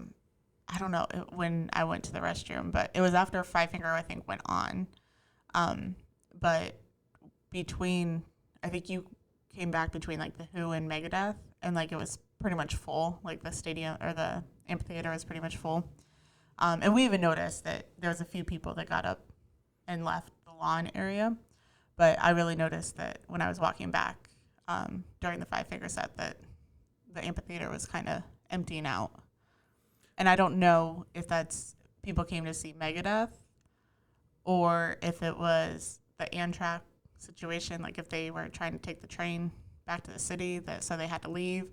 don't know when I went to the restroom, but it was after Five Finger, I think, went on. But I think you came back between like the Who and Megadeath, and like it was pretty much full. Like the stadium or the amphitheater was pretty much full. And we even noticed that there was a few people that got up and left the lawn area. But I really noticed that when I was walking back during the Five Finger set that the amphitheater was kind of emptying out. And I don't know if that's people came to see Megadeth or if it was the Amtrak situation, like if they were trying to take the train back to the city, so they had to leave,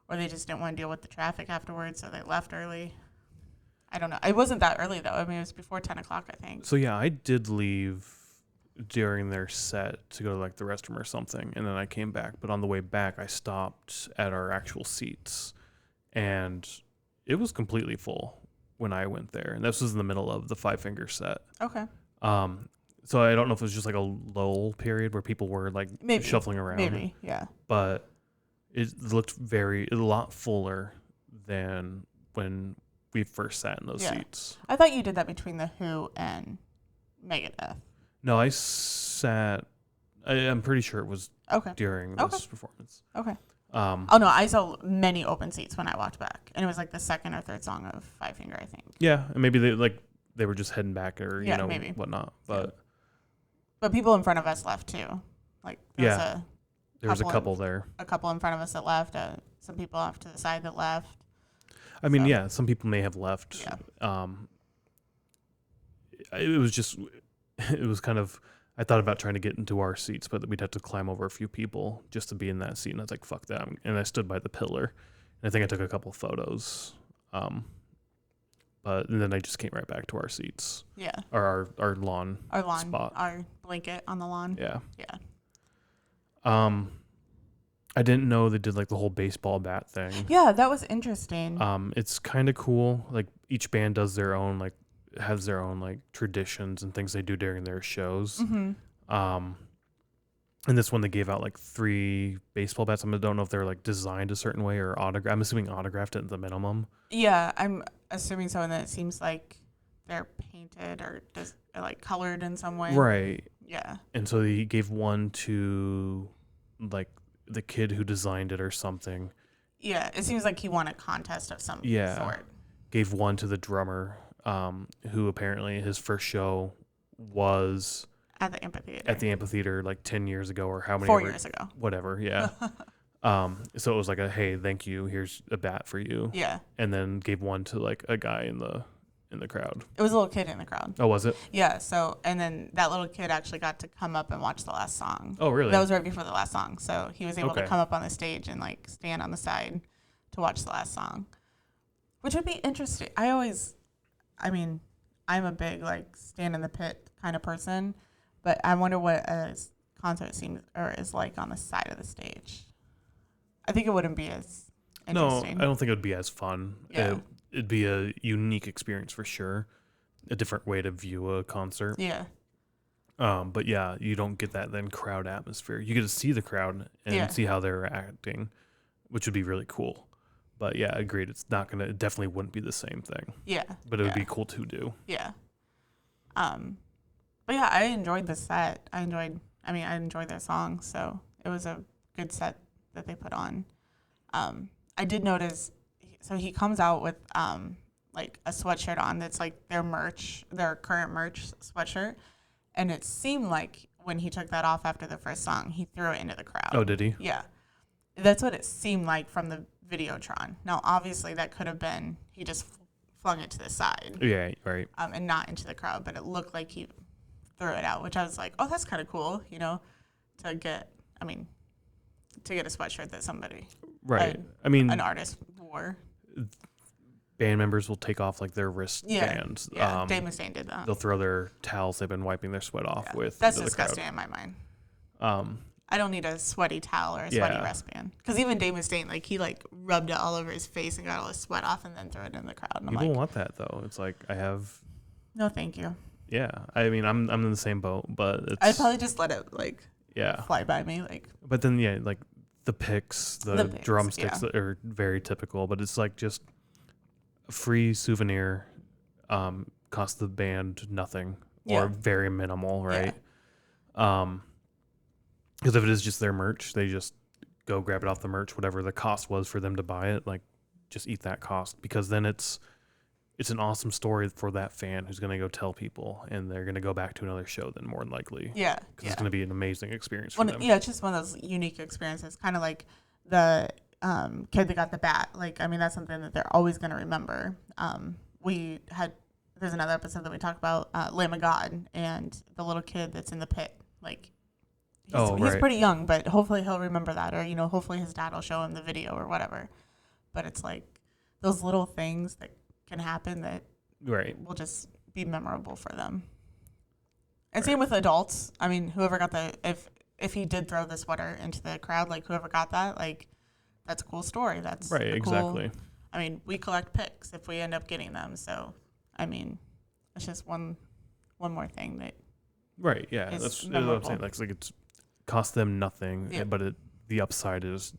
or they just didn't want to deal with the traffic afterwards, so they left early. I don't know. It wasn't that early, though. I mean, it was before 10 o'clock, I think. So, yeah, I did leave during their set to go to, like, the restroom or something, and then I came back. But on the way back, I stopped at our actual seats, and it was completely full when I went there. And this was in the middle of the Five Finger set. Okay. So I don't know if it was just, like, a lull period where people were, like, shuffling around. Maybe, yeah. But it looked a lot fuller than when we first sat in those seats. I thought you did that between the Who and Megadeth. No, I sat. I'm pretty sure it was during this performance. Okay. Oh no, I saw many open seats when I walked back, and it was like the second or third song of Five Finger, I think. Yeah, and maybe they were just heading back or maybe. whatnot. But people in front of us left too. Like there was a couple there. A couple in front of us that left. Some people off to the side that left. I mean, yeah, some people may have left. Yeah. It was kind of, I thought about trying to get into our seats, but we'd have to climb over a few people just to be in that seat. And I was like, fuck that. And I stood by the pillar. And I think I took a couple photos. But then I just came right back to our seats. Yeah. Or our lawn spot. Our blanket on the lawn. Yeah. Yeah. I didn't know they did like the whole baseball bat thing. Yeah, that was interesting. It's kind of cool. Like each band does their own, like has their own like traditions and things they do during their shows. Mm-hmm. And this one they gave out like 3 baseball bats. I don't know if they're like designed a certain way or autographed. I'm assuming autographed at the minimum. Yeah, I'm assuming so, and then it seems like they're painted or just like colored in some way. Right. Yeah. And so he gave one to like the kid who designed it or something. Yeah, it seems like he won a contest of some sort. Gave one to the drummer, who apparently his first show was at the amphitheater. At the amphitheater like 10 years ago or how many 4 years ago. Whatever, yeah. So it was like a, hey, thank you, here's a bat for you. Yeah. And then gave one to like a guy in the crowd. It was a little kid in the crowd. Oh, was it? Yeah, so and then that little kid actually got to come up and watch the last song. Oh, really? That was right before the last song. So he was able to come up on the stage and like stand on the side to watch the last song. Which would be interesting. I'm a big like stand in the pit kind of person, but I wonder what a concert seems or is like on the side of the stage. I think it wouldn't be as interesting. No, I don't think it would be as fun. Yeah. It'd be a unique experience for sure. A different way to view a concert. Yeah. But yeah, you don't get that then crowd atmosphere. You get to see the crowd and see how they're acting, which would be really cool. But yeah, agreed. It definitely wouldn't be the same thing. Yeah. But it would be cool to do. Yeah. But yeah, I enjoyed the set. I enjoyed their songs, so it was a good set that they put on. I did notice, so he comes out with like a sweatshirt on that's like their current merch sweatshirt, and it seemed like when he took that off after the first song, he threw it into the crowd. Oh, did he? Yeah. That's what it seemed like from the Videotron. Now, obviously, that could have been he just flung it to the side. Yeah, right. And not into the crowd, but it looked like he threw it out, which I was like, oh, that's kind of cool, to get I mean, to get a sweatshirt that somebody, Right. I mean, an artist wore. band members will take off like their wristbands. Yeah. Dave Mustaine did that. They'll throw their towels they've been wiping their sweat off with. That's into disgusting the in my mind. crowd. I don't need a sweaty towel or a sweaty wristband. Because even Dave Mustaine, like, he, like, rubbed it all over his face and got all his sweat off and then threw it in the crowd. And People want that, though. It's like, I have... No, thank you. Yeah. I mean, I'm in the same boat, but it's... I'd probably just let it, like, fly by me. Like. But then, yeah, like, the picks, the drumsticks that are very typical, but it's, like, just a free souvenir, cost the band nothing or very minimal, right? Because if it is just their merch, they just go grab it off the merch, whatever the cost was for them to buy it, like just eat that cost, because then it's an awesome story for that fan who's going to go tell people, and they're going to go back to another show then more than likely. Yeah. Because it's going to be an amazing experience for them. Yeah, it's just one of those unique experiences, kind of like the kid that got the bat. Like, I mean, that's something that they're always going to remember. There's another episode that we talk about Lamb of God and the little kid that's in the pit. Like, he's pretty young, but hopefully he'll remember that, or, hopefully his dad will show him the video or whatever. But it's like those little things that can happen that will just be memorable for them. And same with adults. I mean, whoever got if he did throw the sweater into the crowd, like, whoever got that, like, that's a cool story. That's right, exactly. I mean, we collect picks if we end up getting them. So, I mean, it's just one more thing that. Right. Yeah, that's what I'm saying. Like it's cost them nothing, but the upside is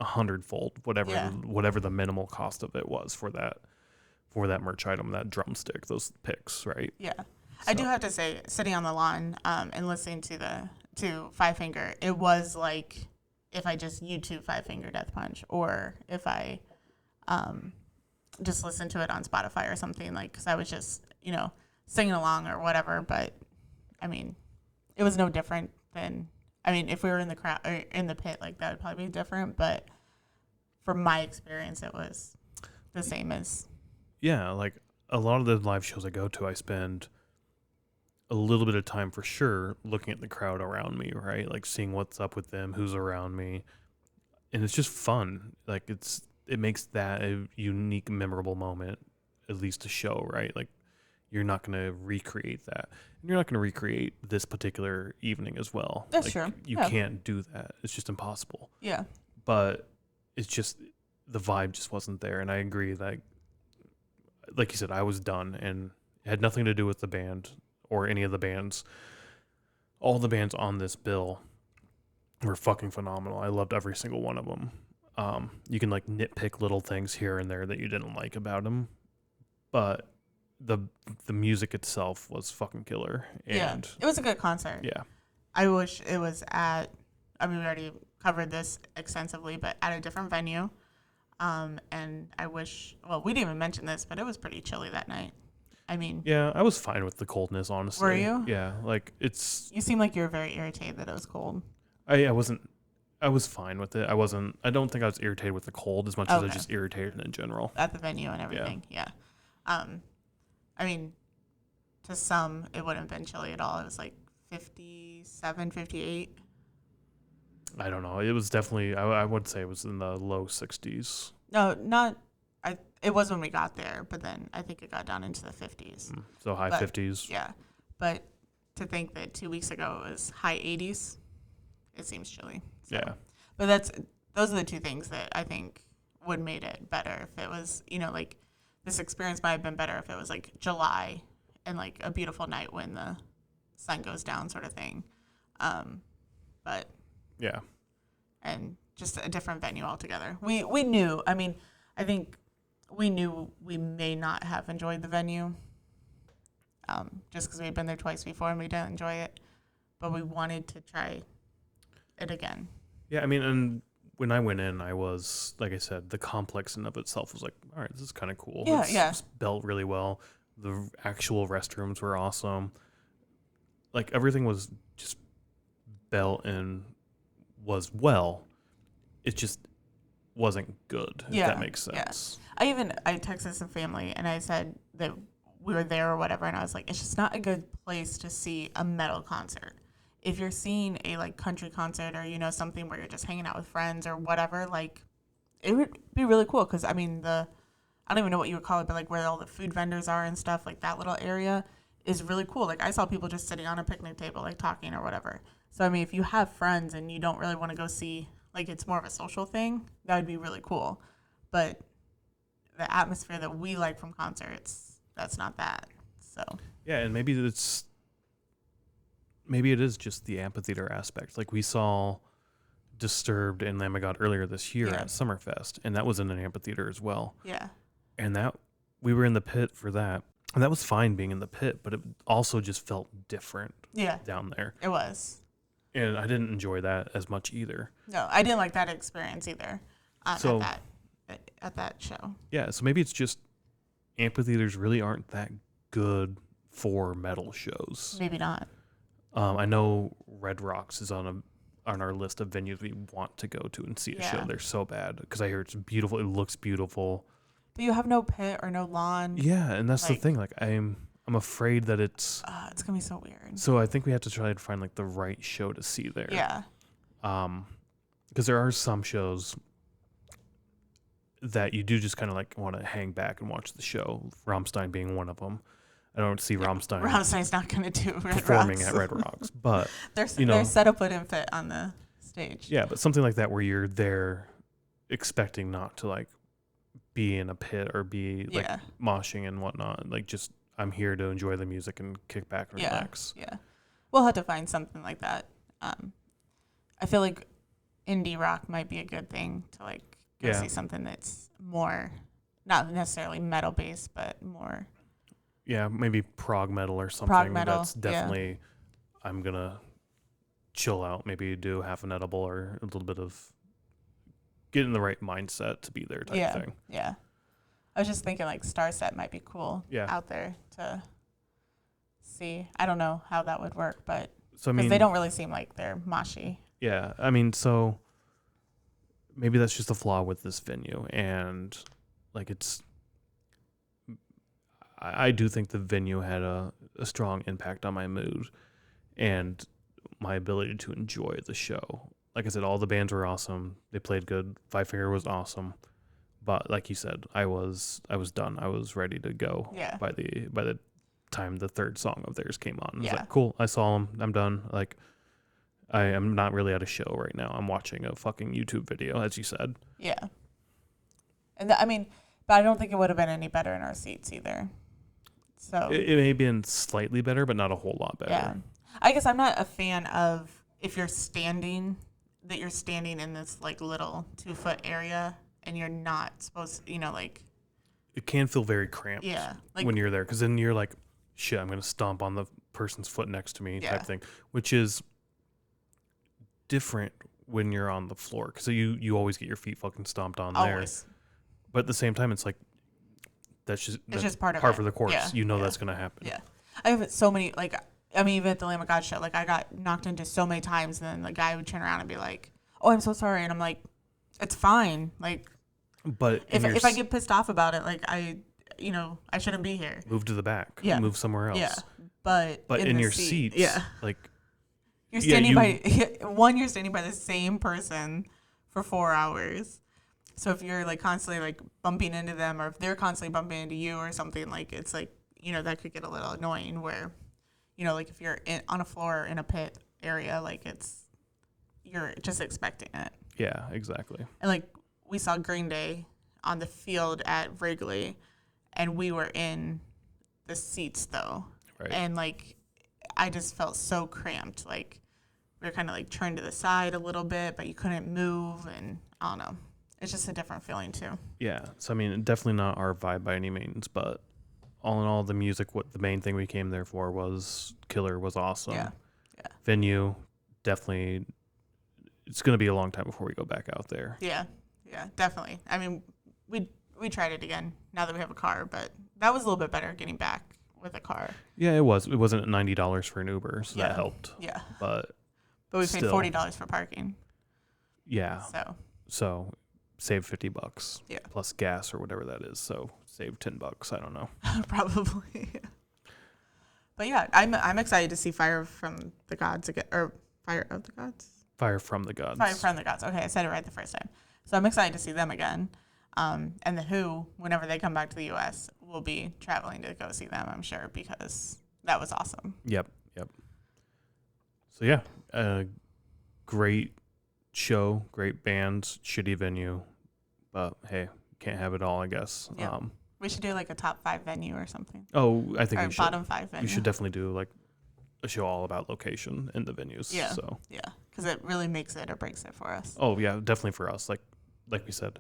100-fold, whatever the minimal cost of it was for that merch item, that drumstick, those picks, right? Yeah. So. I do have to say, sitting on the lawn and listening to Five Finger, it was like if I just YouTube Five Finger Death Punch, or if I just listened to it on Spotify or something, like, because I was just, singing along or whatever. But, I mean, it was no different than, I mean, if we were in the crowd or in the pit, like, that would probably be different. But from my experience, it was the same as. Yeah, like a lot of the live shows I go to, I spend a little bit of time for sure looking at the crowd around me, right? Like seeing what's up with them, who's around me. And it's just fun. Like it makes that a unique, memorable moment, at least to show, right? Like you're not going to recreate that. And you're not going to recreate this particular evening as well. That's true. You can't do that. It's just impossible. Yeah. But it's just, the vibe just wasn't there. And I agree that, like you said, I was done, and it had nothing to do with the band or any of the bands. All the bands on this bill were fucking phenomenal. I loved every single one of them. You can like nitpick little things here and there that you didn't like about them, but the music itself was fucking killer. And it was a good concert. Yeah. I wish it was at, I mean, we already covered this extensively, but at a different venue. And I wish, well, we didn't even mention this, but it was pretty chilly that night. I mean. Yeah, I was fine with the coldness, honestly. Were you? Yeah, like it's. You seem like you were very irritated that it was cold. I wasn't. I was fine with it. I don't think I was irritated with the cold as much as I was just irritated in general. At the venue and everything, yeah. I mean, to some, it wouldn't have been chilly at all. It was like 57, 58. I don't know. It was definitely, I would say it was in the low 60s. No, not, it was when we got there, but then I think it got down into the 50s. So high 50s. Yeah. But to think that 2 weeks ago it was high 80s, it seems chilly. So. Yeah. But those are the two things that I think would made it better. If it was, like this experience might have been better if it was like July and like a beautiful night when the sun goes down sort of thing. But yeah. And just a different venue altogether. We knew, I mean, I think we knew we may not have enjoyed the venue just because we had been there twice before and we didn't enjoy it. But we wanted to try it again. Yeah, I mean, and when I went in, I was, like I said, the complex in of itself was like, all right, this is kind of cool. Yeah, it's built really well. The actual restrooms were awesome. Like, everything was just built and was well. It just wasn't good, if that makes sense. Yeah. I texted some family, and I said that we were there or whatever, and I was like, it's just not a good place to see a metal concert. if you're seeing a like country concert or, you know, something where you're just hanging out with friends or whatever, like it would be really cool. Cause I mean, I don't even know what you would call it, but like where all the food vendors are and stuff, like that little area is really cool. Like I saw people just sitting on a picnic table, like talking or whatever. So, I mean, if you have friends and you don't really want to go see, like it's more of a social thing, that would be really cool. But the atmosphere that we like from concerts, that's not that. So, Yeah, and maybe it is just the amphitheater aspect. Like we saw Disturbed and Lamb of God earlier this year Yeah. at Summerfest, and that was in an amphitheater as well. yeah. And that we were in the pit for that, and that was fine being in the pit, but it also just felt different Yeah, down there, it was. and I didn't enjoy that as much either. No, I didn't like that experience either So at that show. yeah, so maybe it's just amphitheaters really aren't that good for metal shows. Maybe not. I know Red Rocks is on our list of venues we want to go to and see a show. Yeah. They're so bad because I hear it's beautiful. It looks beautiful. But you have no pit or no lawn. Yeah, and that's the Like- thing. Like I'm afraid that it's. It's gonna be so weird. So I think we have to try to find like the right show to see there. Yeah. Because there are some shows that you do just kind of like want to hang back and watch the show. Rammstein being one of them. I don't see Rammstein Rammstein's not gonna do Red performing Rocks. at Red Rocks, but you their know. setup wouldn't fit on the stage. Yeah, but something like that where you're there expecting not to like be in a pit or be like Yeah. moshing and whatnot. Like just I'm here to enjoy the music and kick back and Yeah. relax. Yeah. We'll have to find something like that. I feel like indie rock might be a good thing to like go Yeah. see something that's more not necessarily metal based, but more Yeah, maybe prog metal or something. Prog metal, That's yeah. definitely I'm gonna chill out, maybe do half an edible or a little bit of get in the right mindset to be there type thing. Yeah. I was just thinking like Starset might be cool Yeah. out there to see. I don't know how that would work, but So I because mean they don't really seem like they're moshy. yeah, I mean so maybe that's just a flaw with this venue and like it's I do think the venue had a strong impact on my mood and my ability to enjoy the show. Like I said, all the bands were awesome. They played good. Five Finger was awesome. But like you said, I was done. I was ready to go Yeah. by the time the third song of theirs came on. I was Yeah. like, cool, I saw them. I'm done. Like I am not really at a show right now. I'm watching a fucking YouTube video, as you said. Yeah. And I mean, but I don't think it would have been any better in our seats either. So It may have been slightly better, but not a whole lot better. yeah, I guess I'm not a fan of if you're standing in this like little 2-foot area and you're not supposed to, you know, like It can feel very cramped yeah, like when you're there because then you're like, shit, I'm going to stomp on the person's foot next to me Yeah. type thing, which is different when you're on the floor because you always get your feet fucking stomped on there. always. But at the same time, it's like, that's It's just part of par it. for the course. Yeah, You know yeah. that's going to happen. Yeah. I have so many, like, I mean, even at the Lamb of God show, like, I got knocked into so many times, and then the guy would turn around and be like, oh, I'm so sorry. And I'm like, it's fine. Like, But if I get pissed off about it, like, I shouldn't be here. move to the back, Yeah. move somewhere else. Yeah. But in the your seat, seats, yeah. like, You're Yeah, standing you're standing by the same person for 4 hours. So if you're like constantly like bumping into them or if they're constantly bumping into you or something, like it's like, you know, that could get a little annoying where, you know, like if you're on a floor in a pit area, like you're just expecting it. yeah, exactly. And like we saw Green Day on the field at Wrigley and we were in the seats though. Right. And like I just felt so cramped. Like we were kind of like turned to the side a little bit, but you couldn't move. And I don't know. It's just a different feeling too. Yeah. So I mean, definitely not our vibe by any means, but all in all, the music, what the main thing we came there for was killer, was awesome. Yeah. Yeah. Venue, definitely. It's gonna be a long time before we go back out there. Yeah. Yeah, definitely. I mean, we tried it again now that we have a car, but that was a little bit better getting back with a car. Yeah, it was. It wasn't $90 for an Uber, so Yeah. that helped. Yeah. But But we paid Still. $40 for parking. yeah, So, so save $50 Yeah. plus gas or whatever that is. So save $10. I don't know. probably. But yeah, I'm excited to see Fire from the Gods again, or Fire of the Gods. Fire from the Gods. Fire from the Gods. Okay, I said it right the first time. So I'm excited to see them again. And the Who, whenever they come back to the U.S., will be traveling to go see them, I'm sure, because that was awesome. Yep. So yeah, great show, great bands, shitty venue, but hey, can't have it all, I guess. Yep. We should do like a top 5 venue or something. Oh, I think Or we should. bottom 5 venue. We should definitely do like a show all about location and the venues. Yeah. So Yeah, because it really makes it or breaks it for us. oh yeah, definitely for us. Like we said,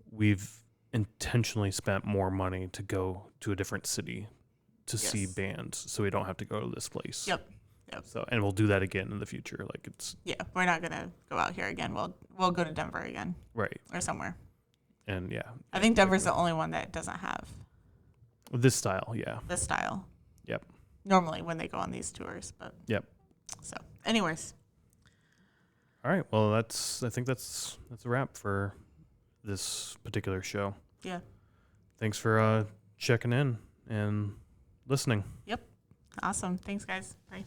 we've intentionally spent more money to go to a different city to see bands, so we don't have to go to this place. Yep. So, and we'll do that again in the future. Like it's we're not gonna go out here again. We'll go to Denver again. Right. Or somewhere. And yeah, I think Denver's the only one that doesn't have this style. Yeah. this style. Yep. Normally when they go on these tours, but Yep. So, anyways. All right. Well, I think that's a wrap for this particular show. Yeah. Thanks for checking in and listening. Yep. Awesome. Thanks, guys. Bye.